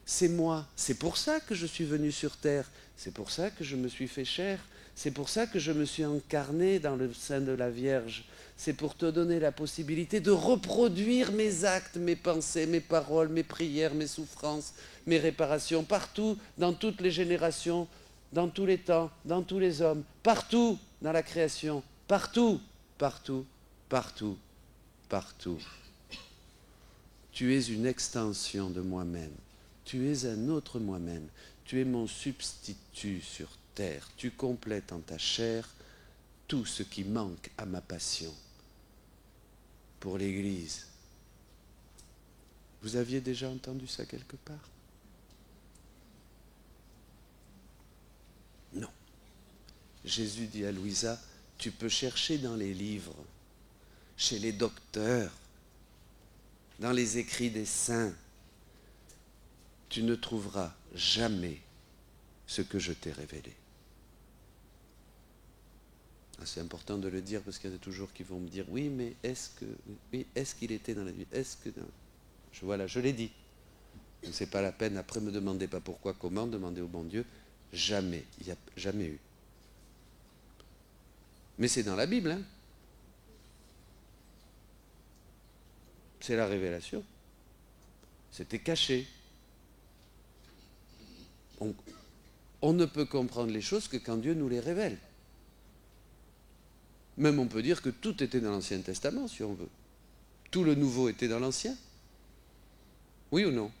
C'est moi. C'est pour ça que je suis venu sur terre. C'est pour ça que je me suis fait chair. C'est pour ça que je me suis incarné dans le sein de la Vierge. C'est pour te donner la possibilité de reproduire mes actes, mes pensées, mes paroles, mes prières, mes souffrances, mes réparations, partout, dans toutes les générations, dans tous les temps, dans tous les hommes, partout dans la création, partout, partout, partout, partout. Tu es une extension de moi-même. Tu es un autre moi-même. Tu es mon substitut sur terre. Tu complètes en ta chair tout ce qui manque à ma passion pour l'Église. Vous aviez déjà entendu ça quelque part? Non. Jésus dit à Louisa, tu peux chercher dans les livres, chez les docteurs, dans les écrits des saints, tu ne trouveras jamais ce que je t'ai révélé. C'est important de le dire parce qu'il y en a toujours qui vont me dire oui, mais est-ce qu'il était dans la vie? Voilà, je l'ai dit. Ce n'est pas la peine, après ne me demandez pas pourquoi, comment, demandez au bon Dieu. Jamais, il n'y a jamais eu. Mais c'est dans la Bible, hein. C'est la révélation. C'était caché. On ne peut comprendre les choses que quand Dieu nous les révèle. Même on peut dire que tout était dans l'Ancien Testament, si on veut. Tout le Nouveau était dans l'Ancien. Oui ou non?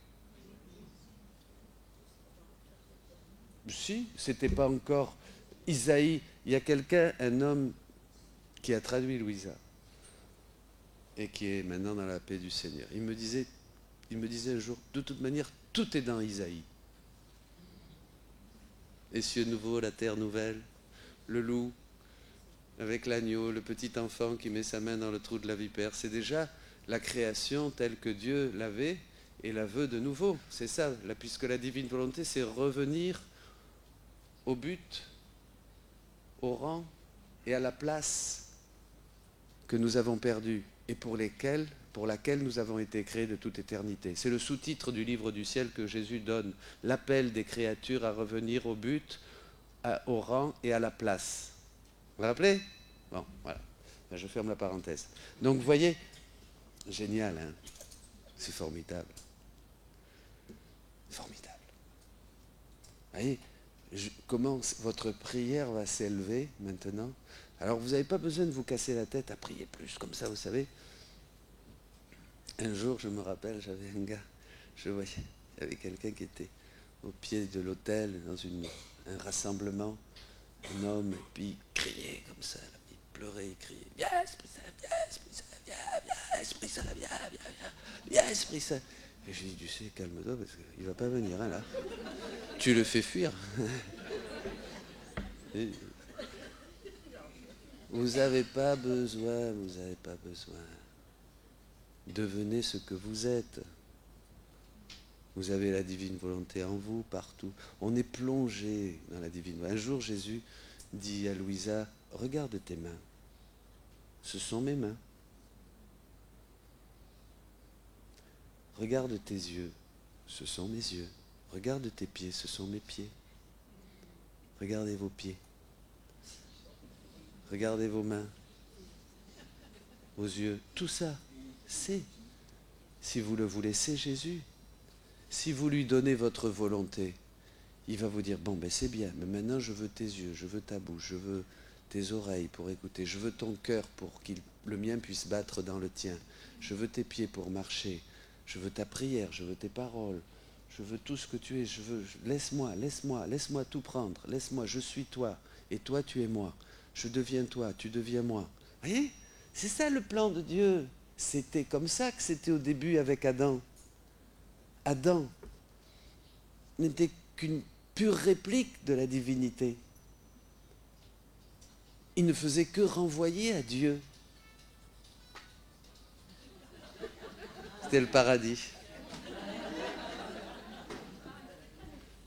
Si, c'était pas encore Isaïe. Il y a quelqu'un, un homme qui a traduit Louisa et qui est maintenant dans la paix du Seigneur. Il me disait un jour, de toute manière, tout est dans Isaïe. Les cieux nouveaux, la terre nouvelle, le loup avec l'agneau, le petit enfant qui met sa main dans le trou de la vipère, c'est déjà la création telle que Dieu l'avait et la veut de nouveau. C'est ça, puisque la divine volonté, c'est revenir au but, au rang et à la place que nous avons perdue et pour laquelle nous avons été créés de toute éternité. C'est le sous-titre du livre du ciel que Jésus donne, l'appel des créatures à revenir au but, au rang et à la place. Vous vous rappelez? Bon, voilà. Là, je ferme la parenthèse. Donc, vous voyez, génial, hein? C'est formidable. Formidable. Vous voyez, comment votre prière va s'élever maintenant? Alors, vous n'avez pas besoin de vous casser la tête à prier plus, comme ça, vous savez. Un jour, je me rappelle, j'avais un gars, je voyais, il y avait quelqu'un qui était au pied de l'autel, dans un rassemblement, un homme, et puis il criait comme ça, il pleurait, il criait, viens Esprit Saint, viens Esprit Saint, viens Esprit Saint, viens Esprit Saint. Et j'ai dit, tu sais, calme-toi, parce qu'il ne va pas venir, hein, là. Tu le fais fuir. Vous n'avez pas besoin, Devenez ce que vous êtes. Vous avez la divine volonté en vous, partout. On est plongé dans la divine volonté. Un jour, Jésus dit à Louisa, regarde tes mains. Ce sont mes mains. Regarde tes yeux. Ce sont mes yeux. Regarde tes pieds. Ce sont mes pieds. Regardez vos pieds. Regardez vos mains. Vos yeux. Tout ça, c'est, si vous le voulez, c'est Jésus. Si vous lui donnez votre volonté, il va vous dire, bon, ben c'est bien, mais maintenant je veux tes yeux, je veux ta bouche, je veux tes oreilles pour écouter, je veux ton cœur pour que le mien puisse battre dans le tien, je veux tes pieds pour marcher, je veux ta prière, je veux tes paroles, je veux tout ce que tu es, laisse-moi tout prendre, laisse-moi, je suis toi, et toi tu es moi, je deviens toi, tu deviens moi. Vous voyez, c'est ça le plan de Dieu. C'était comme ça que c'était au début avec Adam. Adam n'était qu'une pure réplique de la divinité. Il ne faisait que renvoyer à Dieu. C'était le paradis.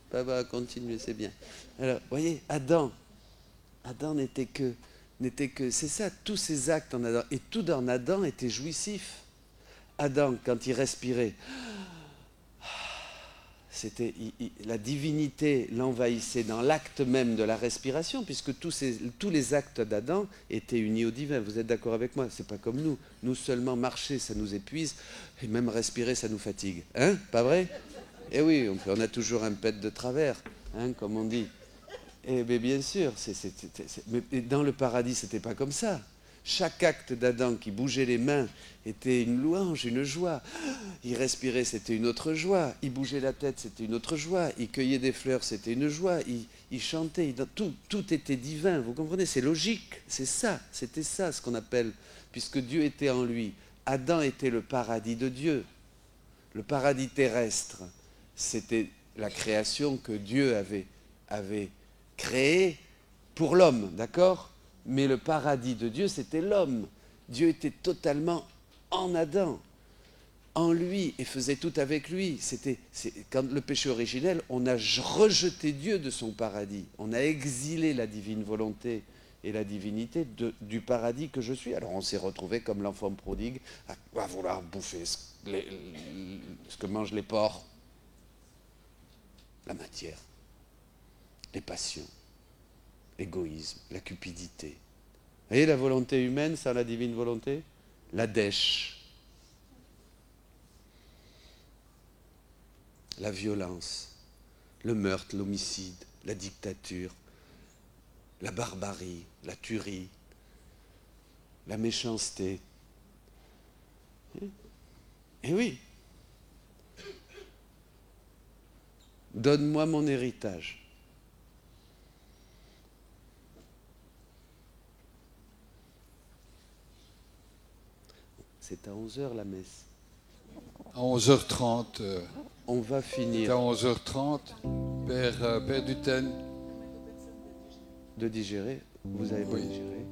Papa, continue, c'est bien. Alors, vous voyez, Adam n'était que, c'est ça, tous ses actes en Adam, et tout dans Adam était jouissif. Adam, quand il respirait, la divinité l'envahissait dans l'acte même de la respiration, puisque tous les actes d'Adam étaient unis au divin. Vous êtes d'accord avec moi? C'est pas comme nous. Nous seulement marcher, ça nous épuise, et même respirer, ça nous fatigue. Hein? Pas vrai? Eh oui, on a toujours un pet de travers, hein, comme on dit. Eh bien sûr, mais dans le paradis, c'était pas comme ça. Chaque acte d'Adam qui bougeait les mains était une louange, une joie. Il respirait, c'était une autre joie. Il bougeait la tête, c'était une autre joie. Il cueillait des fleurs, c'était une joie. Il chantait, tout était divin. Vous comprenez? C'est logique. C'est ça, c'était ça ce qu'on appelle, puisque Dieu était en lui. Adam était le paradis de Dieu. Le paradis terrestre, c'était la création que Dieu avait créée pour l'homme, d'accord? Mais le paradis de Dieu, c'était l'homme. Dieu était totalement en Adam, en lui, et faisait tout avec lui. Quand le péché originel, on a rejeté Dieu de son paradis. On a exilé la divine volonté et la divinité du paradis que je suis. Alors on s'est retrouvé comme l'enfant prodigue à vouloir bouffer ce que mangent les porcs, la matière, les passions, l'égoïsme, la cupidité. Vous voyez la volonté humaine sans la divine volonté? La dèche, la violence, le meurtre, l'homicide, la dictature, la barbarie, la tuerie, la méchanceté. Eh oui. Donne-moi mon héritage. C'est à 11h la messe. À 11h30. On va C'est finir à 11h30. Père Duten. de digérer. Vous avez pas Oui. digéré.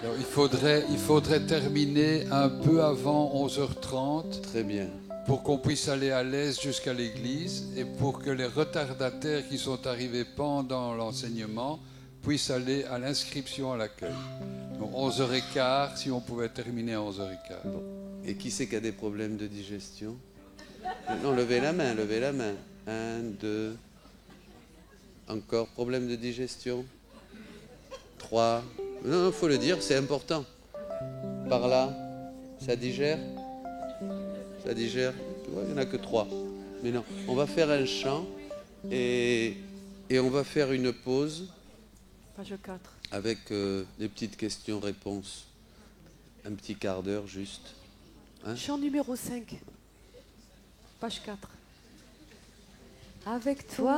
Alors, il faudrait terminer un peu avant 11h30 Très bien. pour qu'on puisse aller à l'aise jusqu'à l'église et pour que les retardataires qui sont arrivés pendant l'enseignement puissent aller à l'inscription à l'accueil. Donc 11h15, si on pouvait terminer à 11h15. Bon. Et qui c'est qui a des problèmes de digestion? Non, levez la main, levez la main. 1, 2. Encore problème de digestion? 3. Non, il faut le dire, c'est important. Par là, ça digère? Ça digère? Tu vois, il n'y en a que 3. Mais non, on va faire un chant et on va faire une pause. Page 4. Avec des petites questions-réponses. Un petit quart d'heure juste. Hein? Chant numéro 5. Page 4. Avec toi,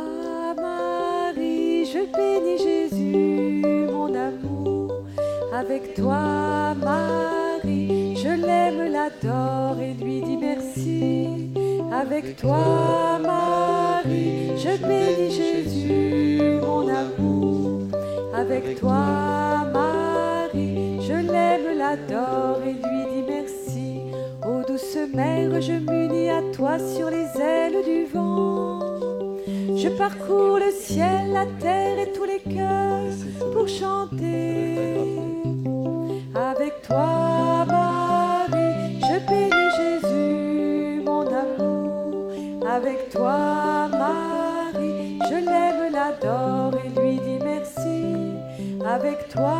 Marie, je bénis Jésus, mon amour. Avec toi, Marie, je l'aime, l'adore et lui dis merci. Avec toi, Marie, je bénis Jésus, mon amour. Avec toi, Marie, je l'aime, l'adore et lui dis merci. Ô douce mère, je m'unis à toi sur les ailes du vent. Je parcours le ciel, la terre et tous les cœurs pour chanter. Avec toi, Marie, je bénis Jésus, mon amour. Avec toi, Marie, je l'aime, l'adore et lui dis merci. Avec toi,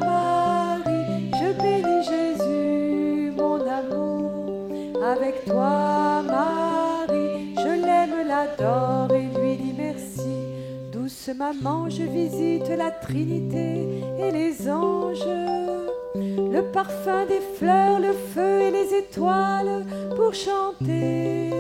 Marie, je bénis Jésus, mon amour. Avec toi, Marie, je l'aime, l'adore et lui dis merci. Douce maman, je visite la Trinité et les anges. Le parfum des fleurs, le feu et les étoiles pour chanter.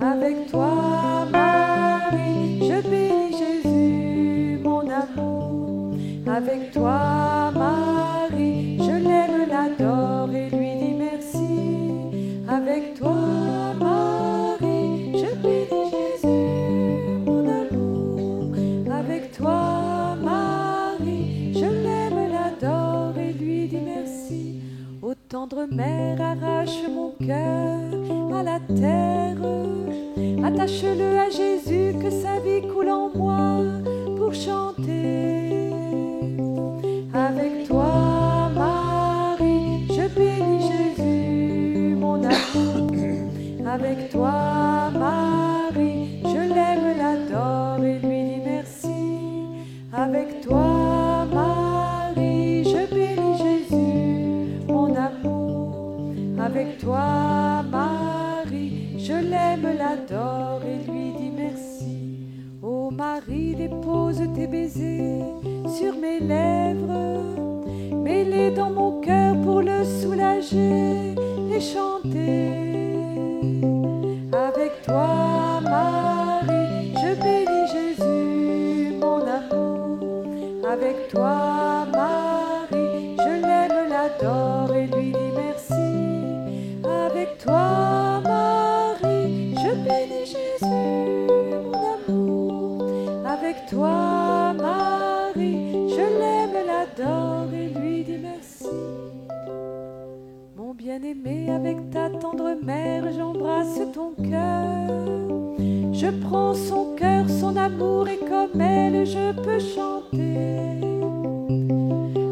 Avec toi, Marie, je bénis Jésus, mon amour. Avec toi, Marie, je l'aime, l'adore et lui dis merci. Avec toi, Marie, je bénis Jésus, mon amour. Avec toi, Marie, je l'aime, l'adore et lui dis merci. Ô tendre mère, arrache mon cœur à la terre. Attache-le à Jésus, que sa vie coule en moi pour chanter. Avec toi, Marie, je bénis Jésus, mon amour. Avec toi, Marie, je l'aime, l'adore et lui dis merci. Avec toi, Marie, je bénis Jésus, mon amour. Avec toi, Marie, je l'aime, l'adore et lui dis merci. Ô Marie, dépose tes baisers sur mes lèvres, mets-les dans mon cœur pour le soulager et chanter. Avec toi, Marie, je bénis Jésus, mon amour. Avec toi, Marie, je l'aime, l'adore et lui dis merci. Avec toi, Marie, je bénis Jésus, mon amour. Avec toi, Marie, je l'aime, l'adore et lui dis merci. Mon bien-aimé, avec ta tendre mère, j'embrasse ton cœur. Je prends son cœur, son amour, et comme elle, je peux chanter.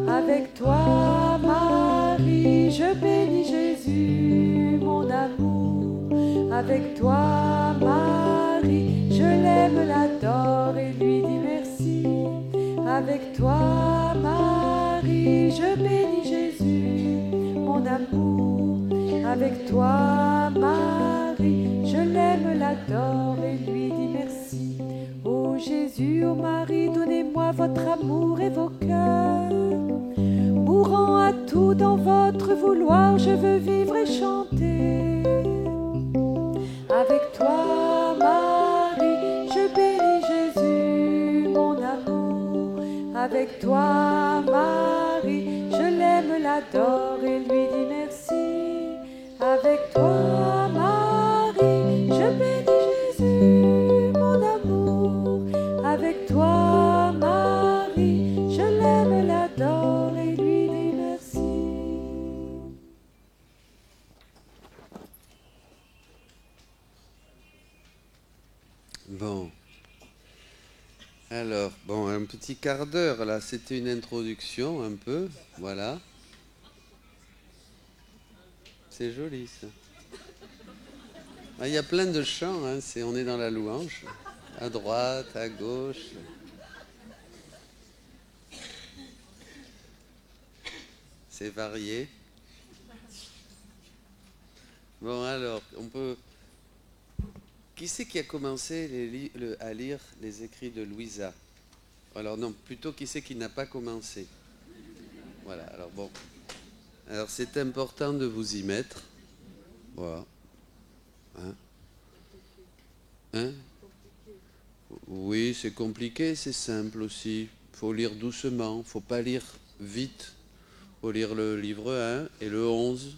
Avec toi, Marie, je bénis Jésus, mon amour. Avec toi, Marie, je l'aime, l'adore et lui dis merci. Avec toi, Marie, je bénis Jésus, mon amour. Avec toi, Marie, je l'aime, l'adore et lui dis merci. Ô Jésus, ô Marie, donnez-moi votre amour et vos cœurs. Mourant à tout dans votre vouloir, je veux vivre et chanter. Avec toi, Marie, je bénis Jésus, mon amour. Avec toi, Marie, je l'aime, l'adore et lui dis merci. toi, Marie, je bénis Jésus, mon amour. Avec toi, Marie, je l'aime, l'adore et lui dis merci. Bon. Alors, bon, un petit quart d'heure, là, c'était une introduction, un peu, voilà. C'est joli, ça. Ah, il y a plein de chants, hein, on est dans la louange, à droite, à gauche. C'est varié. Bon, alors, on peut... Qui c'est qui a commencé à lire les écrits de Louisa? Alors non, plutôt qui c'est qui n'a pas commencé? Voilà, alors bon. Alors c'est important de vous y mettre. Voilà. Hein? Oui, c'est compliqué, c'est simple aussi. Il faut lire doucement, il ne faut pas lire vite. Il faut lire le livre 1 et le 11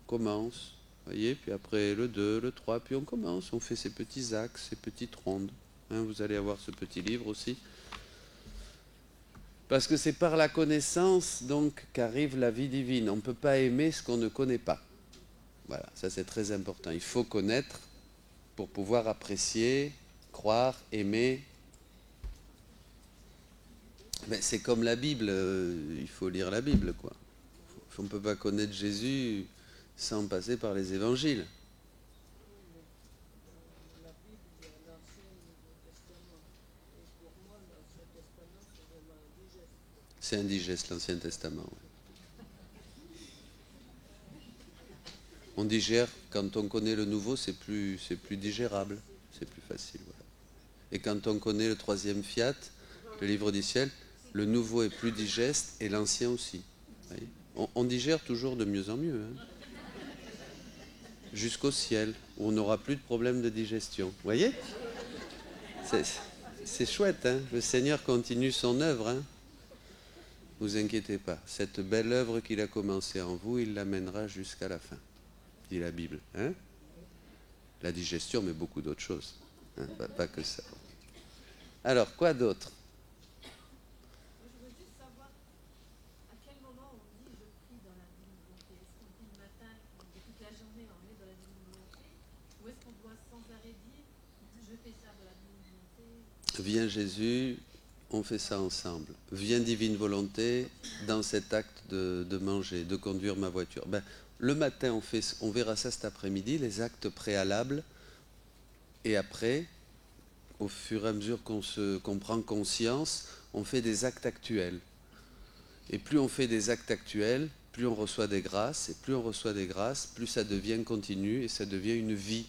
commence. Voyez, puis après le 2, le 3, puis on commence, on fait ces petits axes, ces petites rondes. Hein, vous allez avoir ce petit livre aussi. Parce que c'est par la connaissance donc qu'arrive la vie divine. On ne peut pas aimer ce qu'on ne connaît pas. Voilà, ça c'est très important. Il faut connaître pour pouvoir apprécier, croire, aimer. Mais c'est comme la Bible, il faut lire la Bible, quoi. On ne peut pas connaître Jésus sans passer par les évangiles. C'est indigeste l'Ancien Testament. On digère, quand on connaît le Nouveau, c'est plus digérable, c'est plus facile. Voilà. Et quand on connaît le troisième fiat, le livre du ciel, le Nouveau est plus digeste et l'Ancien aussi. On digère toujours de mieux en mieux. Hein. Jusqu'au ciel, où on n'aura plus de problème de digestion. Vous voyez? C'est chouette, hein? Le Seigneur continue son œuvre. Hein? Ne vous inquiétez pas. Cette belle œuvre qu'il a commencée en vous, il l'amènera jusqu'à la fin, dit la Bible. Hein? La digestion, mais beaucoup d'autres choses. Hein? Pas que ça. Alors, quoi d'autre? Viens Jésus, on fait ça ensemble. Viens divine volonté dans cet acte de manger, de conduire ma voiture. Ben, le matin, on verra ça cet après-midi, les actes préalables. Et après, au fur et à mesure qu'on prend conscience, on fait des actes actuels. Et plus on fait des actes actuels, plus on reçoit des grâces. Et plus on reçoit des grâces, plus ça devient continu et ça devient une vie.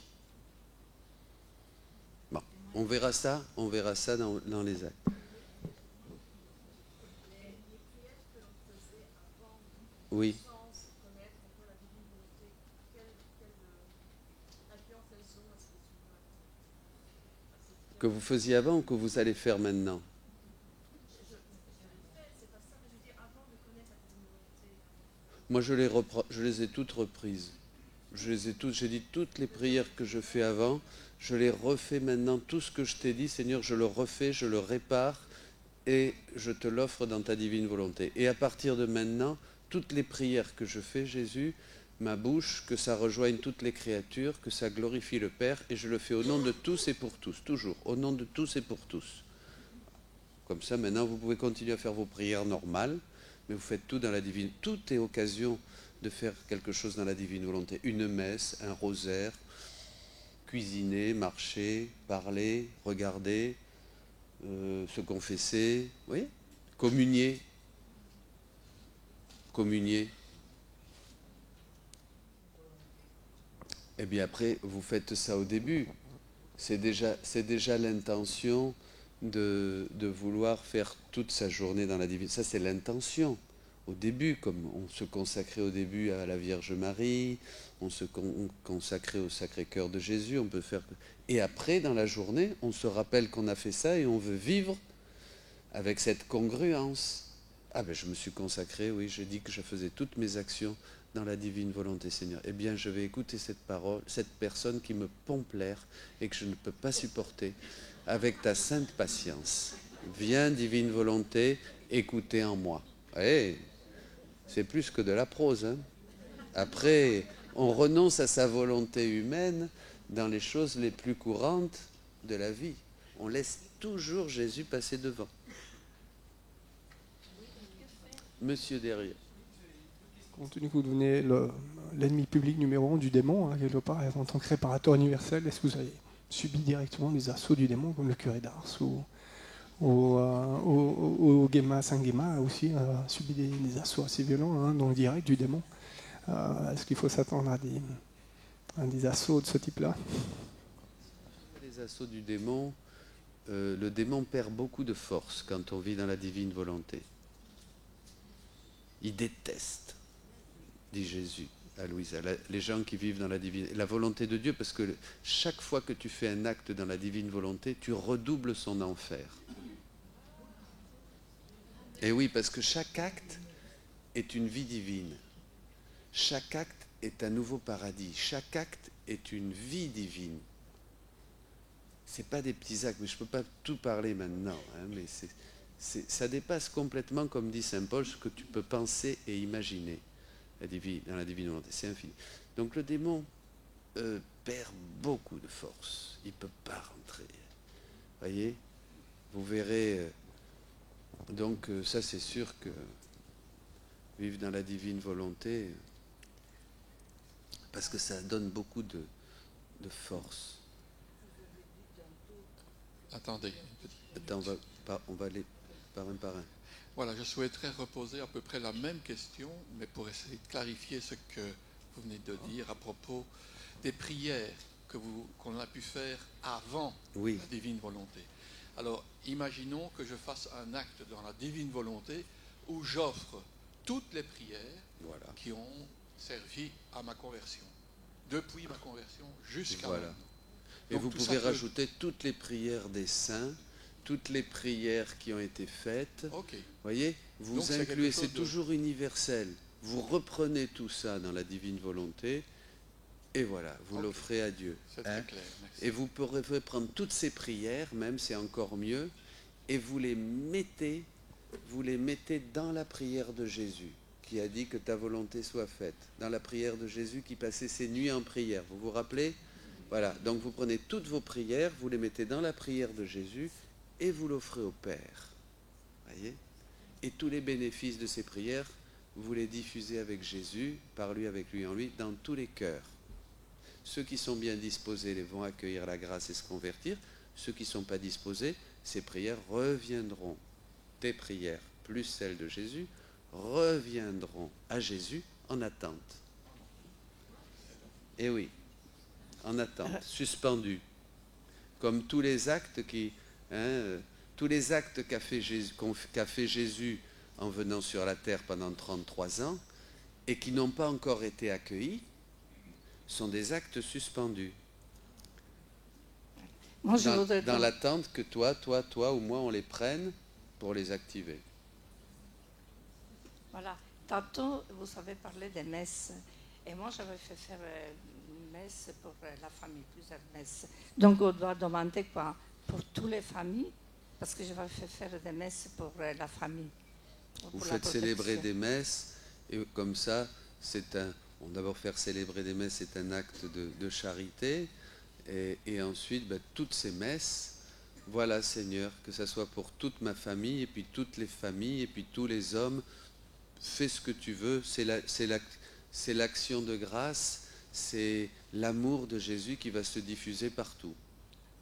On verra ça dans les actes. Oui. Que vous faisiez avant ou que vous allez faire maintenant? Moi, je les ai toutes reprises. J'ai dit toutes les prières que je fais avant, je les refais maintenant. Tout ce que je t'ai dit, Seigneur, je le refais, je le répare et je te l'offre dans ta divine volonté. Et à partir de maintenant, toutes les prières que je fais, Jésus, ma bouche, que ça rejoigne toutes les créatures, que ça glorifie le Père, et je le fais au nom de tous et pour tous, toujours, au nom de tous et pour tous. Comme ça, maintenant, vous pouvez continuer à faire vos prières normales, mais vous faites tout dans la divine. Tout est occasion de faire quelque chose dans la divine volonté. Une messe, un rosaire, cuisiner, marcher, parler, regarder, se confesser, vous voyez, communier. Et bien après, vous faites ça au début. C'est déjà l'intention de vouloir faire toute sa journée dans la divine. Ça, c'est l'intention. Au début, comme on se consacrait au début à la Vierge Marie, on se consacrait au Sacré-Cœur de Jésus, on peut faire... Et après, dans la journée, on se rappelle qu'on a fait ça et on veut vivre avec cette congruence, Ah ben je me suis consacré, oui, j'ai dit que je faisais toutes mes actions dans la divine volonté, Seigneur. Eh bien, je vais écouter cette parole, cette personne qui me pompe l'air et que je ne peux pas supporter, avec ta sainte patience. Viens, divine volonté, écoutez en moi. Eh, c'est plus que de la prose, hein. Après, on renonce à sa volonté humaine dans les choses les plus courantes de la vie. On laisse toujours Jésus passer devant. Monsieur derrière. Compte tenu que vous devenez l'ennemi public numéro 1 du démon, hein, quelque part, en tant que réparateur universel, est-ce que vous avez subi directement les assauts du démon, comme le curé d'Ars ou Guéma, Saint-Guéma a aussi subi des assauts assez violents, hein, dans le direct du démon. Est-ce qu'il faut s'attendre à des assauts de ce type-là? Les assauts du démon, le démon perd beaucoup de force quand on vit dans la divine volonté. Il déteste, dit Jésus à Louisa, les gens qui vivent dans la volonté de Dieu, parce que chaque fois que tu fais un acte dans la divine volonté, tu redoubles son enfer. Et oui, parce que chaque acte est une vie divine. Chaque acte est un nouveau paradis. Chaque acte est une vie divine. Ce n'est pas des petits actes, mais je ne peux pas tout parler maintenant, hein, mais ça dépasse complètement, comme dit Saint Paul, ce que tu peux penser et imaginer dans la divine volonté. C'est infini. Donc le démon perd beaucoup de force. Il ne peut pas rentrer. Voyez, vous verrez. Donc ça, c'est sûr que vivre dans la divine volonté, parce que ça donne beaucoup de force. Attendez. Attends, on va aller par un. Voilà, je souhaiterais reposer à peu près la même question, mais pour essayer de clarifier ce que vous venez de dire à propos des prières qu'on a pu faire avant la divine volonté. Alors, imaginons que je fasse un acte dans la divine volonté où j'offre toutes les prières qui ont servi à ma conversion, depuis ma conversion jusqu'à maintenant. Et vous pouvez rajouter toutes les prières des saints, toutes les prières qui ont été faites. Voyez, vous incluez, c'est toujours universel. Vous reprenez tout ça dans la divine volonté et voilà, vous l'offrez à Dieu. C'est très clair, merci. Et vous pourrez prendre toutes ces prières, même c'est encore mieux, et vous les mettez dans la prière de Jésus, qui a dit que ta volonté soit faite. Dans la prière de Jésus qui passait ses nuits en prière. Vous vous rappelez ? Voilà, donc vous prenez toutes vos prières, vous les mettez dans la prière de Jésus et vous l'offrez au Père. Voyez ? Et tous les bénéfices de ces prières, vous les diffusez avec Jésus, par lui, avec lui, en lui, dans tous les cœurs. Ceux qui sont bien disposés vont accueillir la grâce et se convertir. Ceux qui ne sont pas disposés, ces prières reviendront. Tes prières, plus celles de Jésus, reviendront à Jésus en attente. Et oui, en attente, suspendus. Comme tous les actes qu'a fait Jésus en venant sur la terre pendant 33 ans et qui n'ont pas encore été accueillis, sont des actes suspendus. Moi, dans l'attente que toi ou moi, on les prenne pour les activer. Voilà. Tantôt, vous avez parlé des messes. Et moi, j'avais fait faire une messe pour la famille, plusieurs messes. Donc, on doit demander quoi? Pour toutes les familles? Parce que j'avais fait faire des messes pour la famille. Vous faites célébrer des messes, et comme ça, d'abord faire célébrer des messes, c'est un acte de charité, et ensuite, toutes ces messes, voilà Seigneur, que ça soit pour toute ma famille, et puis toutes les familles, et puis tous les hommes, fais ce que tu veux, c'est l'action de grâce, c'est l'amour de Jésus qui va se diffuser partout.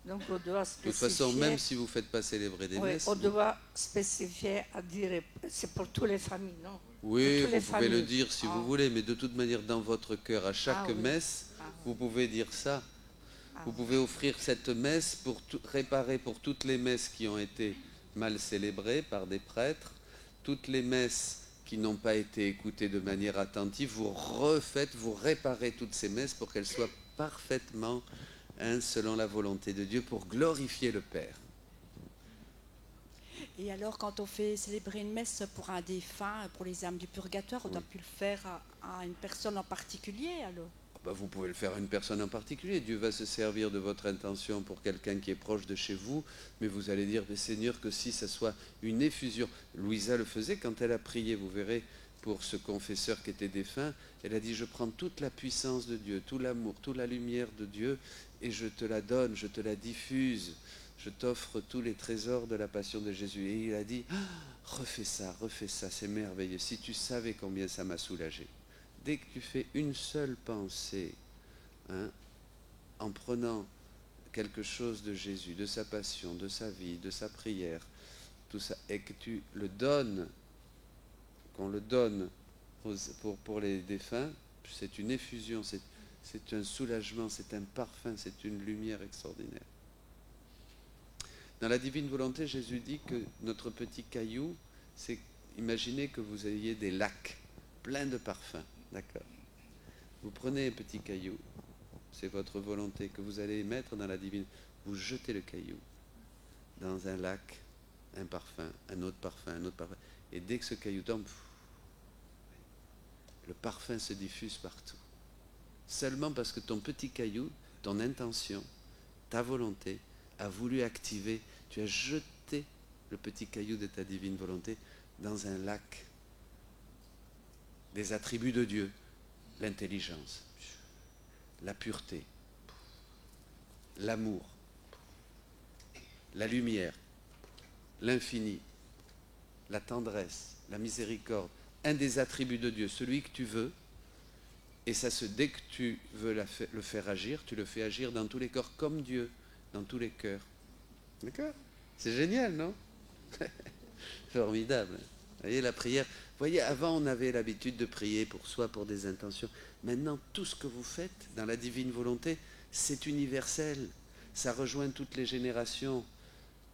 Donc on doit spécifier, de toute façon, même si vous ne faites pas célébrer des messes... On doit spécifier à dire, c'est pour toutes les familles, non? Oui, vous pouvez le dire si vous voulez, mais de toute manière, dans votre cœur, à chaque messe, vous pouvez dire ça. Vous pouvez offrir cette messe pour réparer pour toutes les messes qui ont été mal célébrées par des prêtres, toutes les messes qui n'ont pas été écoutées de manière attentive, vous réparez toutes ces messes pour qu'elles soient parfaitement selon la volonté de Dieu, pour glorifier le Père. Et alors, quand on fait célébrer une messe pour un défunt, pour les âmes du purgatoire, on doit plus le faire à une personne en particulier, alors? Vous pouvez le faire à une personne en particulier. Dieu va se servir de votre intention pour quelqu'un qui est proche de chez vous, mais vous allez dire, Seigneur, que si ça soit une effusion. Louisa le faisait quand elle a prié, vous verrez, pour ce confesseur qui était défunt. Elle a dit, je prends toute la puissance de Dieu, tout l'amour, toute la lumière de Dieu, et je te la donne, je te la diffuse. Je t'offre tous les trésors de la passion de Jésus. Et il a dit, refais ça, c'est merveilleux. Si tu savais combien ça m'a soulagé. Dès que tu fais une seule pensée, en prenant quelque chose de Jésus, de sa passion, de sa vie, de sa prière, tout ça, et que tu le donnes, qu'on le donne pour les défunts, c'est une effusion, c'est un soulagement, c'est un parfum, c'est une lumière extraordinaire. Dans la divine volonté, Jésus dit que notre petit caillou, c'est, imaginez que vous ayez des lacs pleins de parfums, d'accord? Vous prenez un petit caillou, c'est votre volonté que vous allez mettre dans la divine, vous jetez le caillou dans un lac, un parfum, un autre parfum, un autre parfum, et dès que ce caillou tombe, le parfum se diffuse partout. Seulement parce que ton petit caillou, ton intention, ta volonté, a voulu activer, tu as jeté le petit caillou de ta divine volonté dans un lac des attributs de Dieu, l'intelligence, la pureté, l'amour, la lumière, l'infini, la tendresse, la miséricorde, un des attributs de Dieu, celui que tu veux, et ça dès que tu veux le faire agir, tu le fais agir dans tous les corps comme Dieu, dans tous les cœurs. D'accord? C'est génial, non? Formidable. Vous voyez, la prière. Vous voyez, avant, on avait l'habitude de prier pour soi, pour des intentions. Maintenant, tout ce que vous faites dans la divine volonté, c'est universel. Ça rejoint toutes les générations.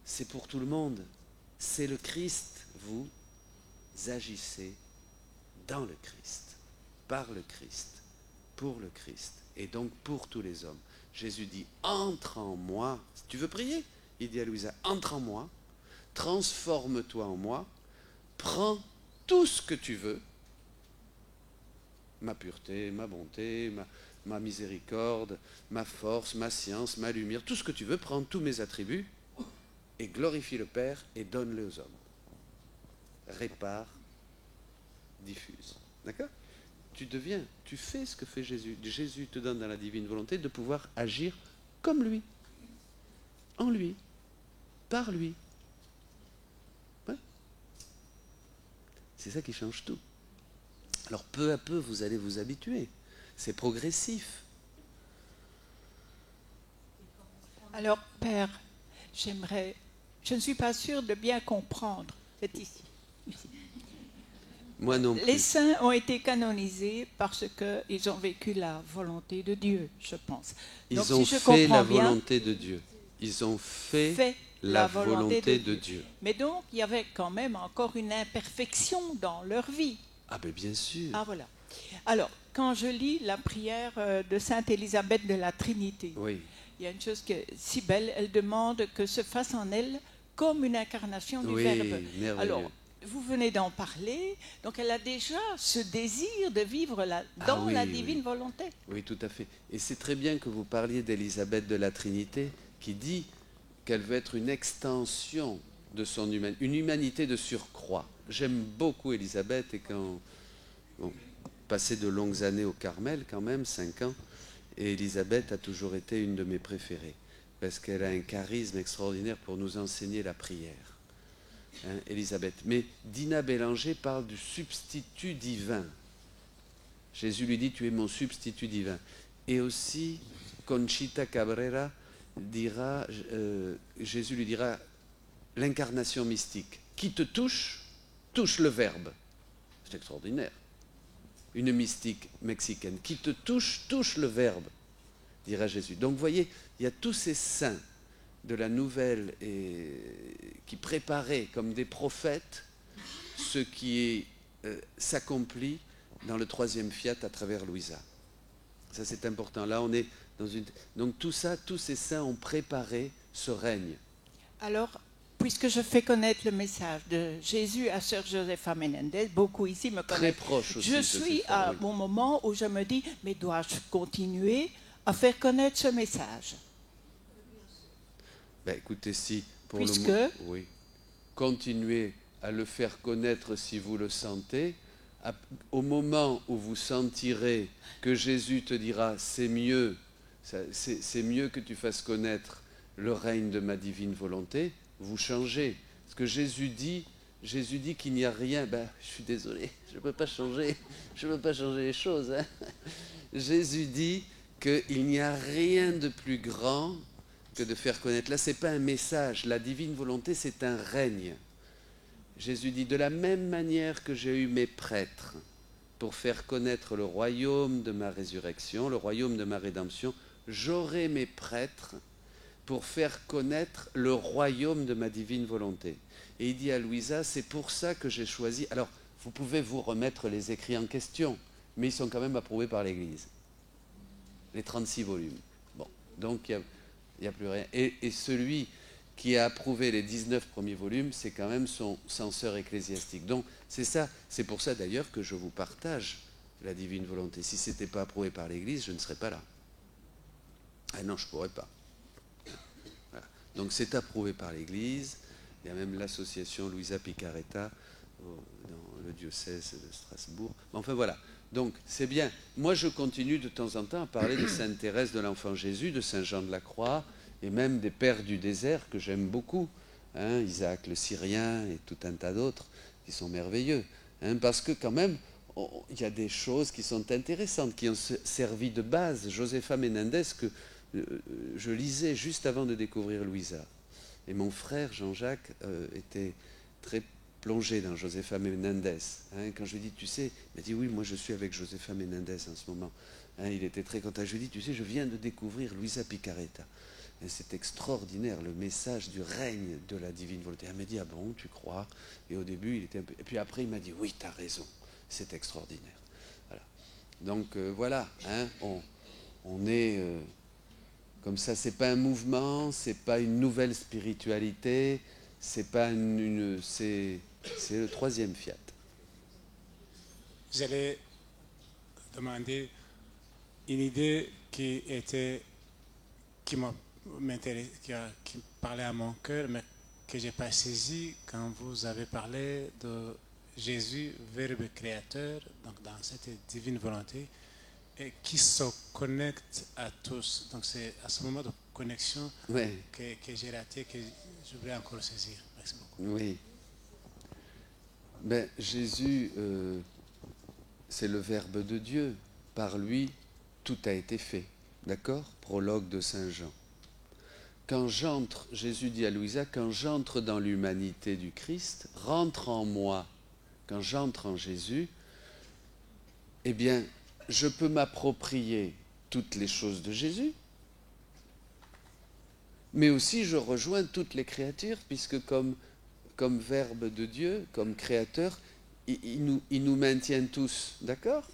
C'est pour tout le monde. C'est le Christ. Vous agissez dans le Christ, par le Christ, pour le Christ, et donc pour tous les hommes. Jésus dit, entre en moi. Si tu veux prier, il dit à Louisa, entre en moi, transforme-toi en moi, prends tout ce que tu veux, ma pureté, ma bonté, ma miséricorde, ma force, ma science, ma lumière, tout ce que tu veux, prends tous mes attributs, et glorifie le Père, et donne-les aux hommes. Répare, diffuse. D'accord ? Tu fais ce que fait Jésus. Jésus te donne dans la divine volonté de pouvoir agir comme lui, en lui, par lui. Ouais. C'est ça qui change tout. Alors peu à peu, vous allez vous habituer. C'est progressif. Alors, Père, je ne suis pas sûre de bien comprendre. C'est ici. Moi non plus. Les saints ont été canonisés parce qu'ils ont vécu la volonté de Dieu, je pense. Donc, ils ont fait la volonté de Dieu. Ils ont fait la volonté de Dieu. Mais donc, il y avait quand même encore une imperfection dans leur vie. Ah ben bien sûr. Ah voilà. Alors, quand je lis la prière de Sainte Élisabeth de la Trinité, oui. Il y a une chose qui est si belle, elle demande que se fasse en elle comme une incarnation du Verbe. Merveilleux. Alors, vous venez d'en parler, donc elle a déjà ce désir de vivre dans la divine volonté. Oui, tout à fait. Et c'est très bien que vous parliez d'Élisabeth de la Trinité, qui dit qu'elle veut être une extension de son humanité, une humanité de surcroît. J'aime beaucoup Élisabeth, et quand passé de longues années au Carmel, quand même, 5 ans, et Élisabeth a toujours été une de mes préférées, parce qu'elle a un charisme extraordinaire pour nous enseigner la prière. Élisabeth. Mais Dina Bélanger parle du substitut divin. Jésus lui dit, tu es mon substitut divin. Et aussi, Conchita Cabrera dira, Jésus lui dira, l'incarnation mystique. Qui te touche, touche le Verbe. C'est extraordinaire. Une mystique mexicaine. Qui te touche, touche le Verbe, dira Jésus. Donc vous voyez, il y a tous ces saints de la nouvelle et qui préparaient comme des prophètes ce qui s'accomplit dans le 3e fiat à travers Louisa. Ça c'est important. Là on est dans une... Donc tout ça, tous ces saints ont préparé ce règne. Alors, puisque je fais connaître le message de Jésus à Sœur Josefa Menendez, beaucoup ici me connaissent. Très proche aussi. Je suis à mon moment où je me dis, mais dois-je continuer à faire connaître ce message? Ben, écoutez, si pour Puisque oui, continuez à le faire connaître si vous le sentez. Au moment où vous sentirez que Jésus te dira c'est mieux que tu fasses connaître le règne de ma divine volonté, vous changez. Parce que Jésus dit qu'il n'y a rien. Ben, je suis désolé, je ne peux pas changer les choses. Hein. Jésus dit qu'il n'y a rien de plus grand que de faire connaître. Là, ce n'est pas un message. La divine volonté, c'est un règne. Jésus dit, de la même manière que j'ai eu mes prêtres pour faire connaître le royaume de ma résurrection, le royaume de ma rédemption, j'aurai mes prêtres pour faire connaître le royaume de ma divine volonté. Et il dit à Louisa, c'est pour ça que j'ai choisi... Alors, vous pouvez vous remettre les écrits en question, mais ils sont quand même approuvés par l'Église. Les 36 volumes. Bon, donc il n'y a plus rien. Et celui qui a approuvé les 19 premiers volumes, c'est quand même son censeur ecclésiastique. Donc, c'est ça. C'est pour ça d'ailleurs que je vous partage la divine volonté. Si ce n'était pas approuvé par l'Église, je ne serais pas là. Ah non, je ne pourrais pas. Voilà. Donc, c'est approuvé par l'Église. Il y a même l'association Luisa Picaretta dans le diocèse de Strasbourg. Enfin, voilà. Donc, c'est bien. Moi, je continue de temps en temps à parler de Sainte Thérèse de l'Enfant Jésus, de Saint Jean de la Croix, et même des pères du désert que j'aime beaucoup, hein, Isaac le Syrien et tout un tas d'autres qui sont merveilleux. Hein, parce que quand même, il y a des choses qui sont intéressantes, qui ont servi de base. Josefa Menendez, que je lisais juste avant de découvrir Louisa. Et mon frère Jean-Jacques était très plongé dans Josefa Menendez. Hein, quand je lui ai dit, tu sais, il m'a dit, oui, moi je suis avec Josefa Menendez en ce moment. Hein, il était très content. Je lui ai dit, tu sais, je viens de découvrir Luisa Picaretta. C'est extraordinaire, le message du règne de la divine volonté. Elle m'a dit, ah bon, tu crois? Et au début, il était un peu... Et puis après, il m'a dit, oui, tu as raison, c'est extraordinaire. Voilà. Donc, voilà, hein, on est comme ça. C'est pas un mouvement, c'est pas une nouvelle spiritualité, c'est pas c'est le troisième fiat. J'allais demander une idée qui parlait à mon cœur, mais que je n'ai pas saisi quand vous avez parlé de Jésus, Verbe créateur, donc dans cette divine volonté, et qui se connecte à tous. Donc c'est à ce moment de connexion que j'ai raté, que je voulais encore saisir. Merci beaucoup. Oui. Ben, Jésus, c'est le Verbe de Dieu. Par lui, tout a été fait. D'accord? Prologue de Saint Jean. Quand j'entre, Jésus dit à Louisa, quand j'entre dans l'humanité du Christ, rentre en moi, quand j'entre en Jésus, eh bien, je peux m'approprier toutes les choses de Jésus, mais aussi je rejoins toutes les créatures, puisque comme Verbe de Dieu, comme Créateur, il nous maintient tous, d'accord?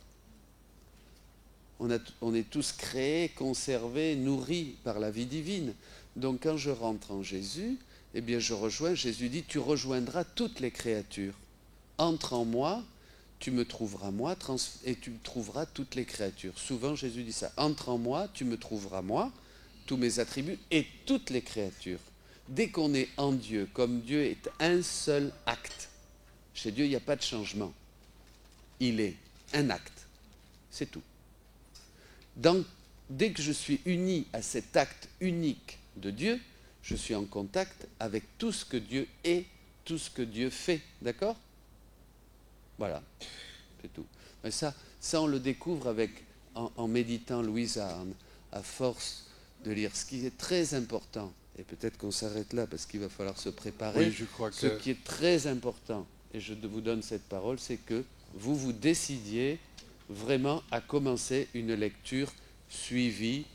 On est tous créés, conservés, nourris par la vie divine. Donc quand je rentre en Jésus, eh bien je rejoins, Jésus dit, tu rejoindras toutes les créatures. Entre en moi, tu me trouveras moi, et tu trouveras toutes les créatures. Souvent Jésus dit ça, entre en moi, tu me trouveras moi, tous mes attributs et toutes les créatures. Dès qu'on est en Dieu, comme Dieu est un seul acte, chez Dieu il n'y a pas de changement. Il est un acte, c'est tout. Donc, dès que je suis uni à cet acte unique de Dieu, je suis en contact avec tout ce que Dieu est, tout ce que Dieu fait. D'accord? Voilà, c'est tout. Mais ça, on le découvre en méditant Louisa, à force de lire. Ce qui est très important, et peut-être qu'on s'arrête là parce qu'il va falloir se préparer. Oui, je crois que... Ce qui est très important, et je vous donne cette parole, c'est que vous décidiez vraiment à commencer une lecture suivie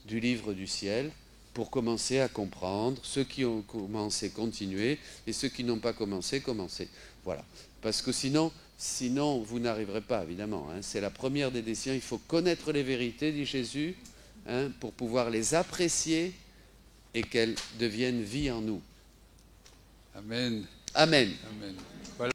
du livre du ciel pour commencer à comprendre. Ceux qui ont commencé, continuer, et ceux qui n'ont pas commencé, commencer. Voilà. Parce que sinon vous n'arriverez pas, évidemment. Hein. C'est la première des décisions. Il faut connaître les vérités, dit Jésus, hein, pour pouvoir les apprécier et qu'elles deviennent vie en nous. Amen. Amen. Amen.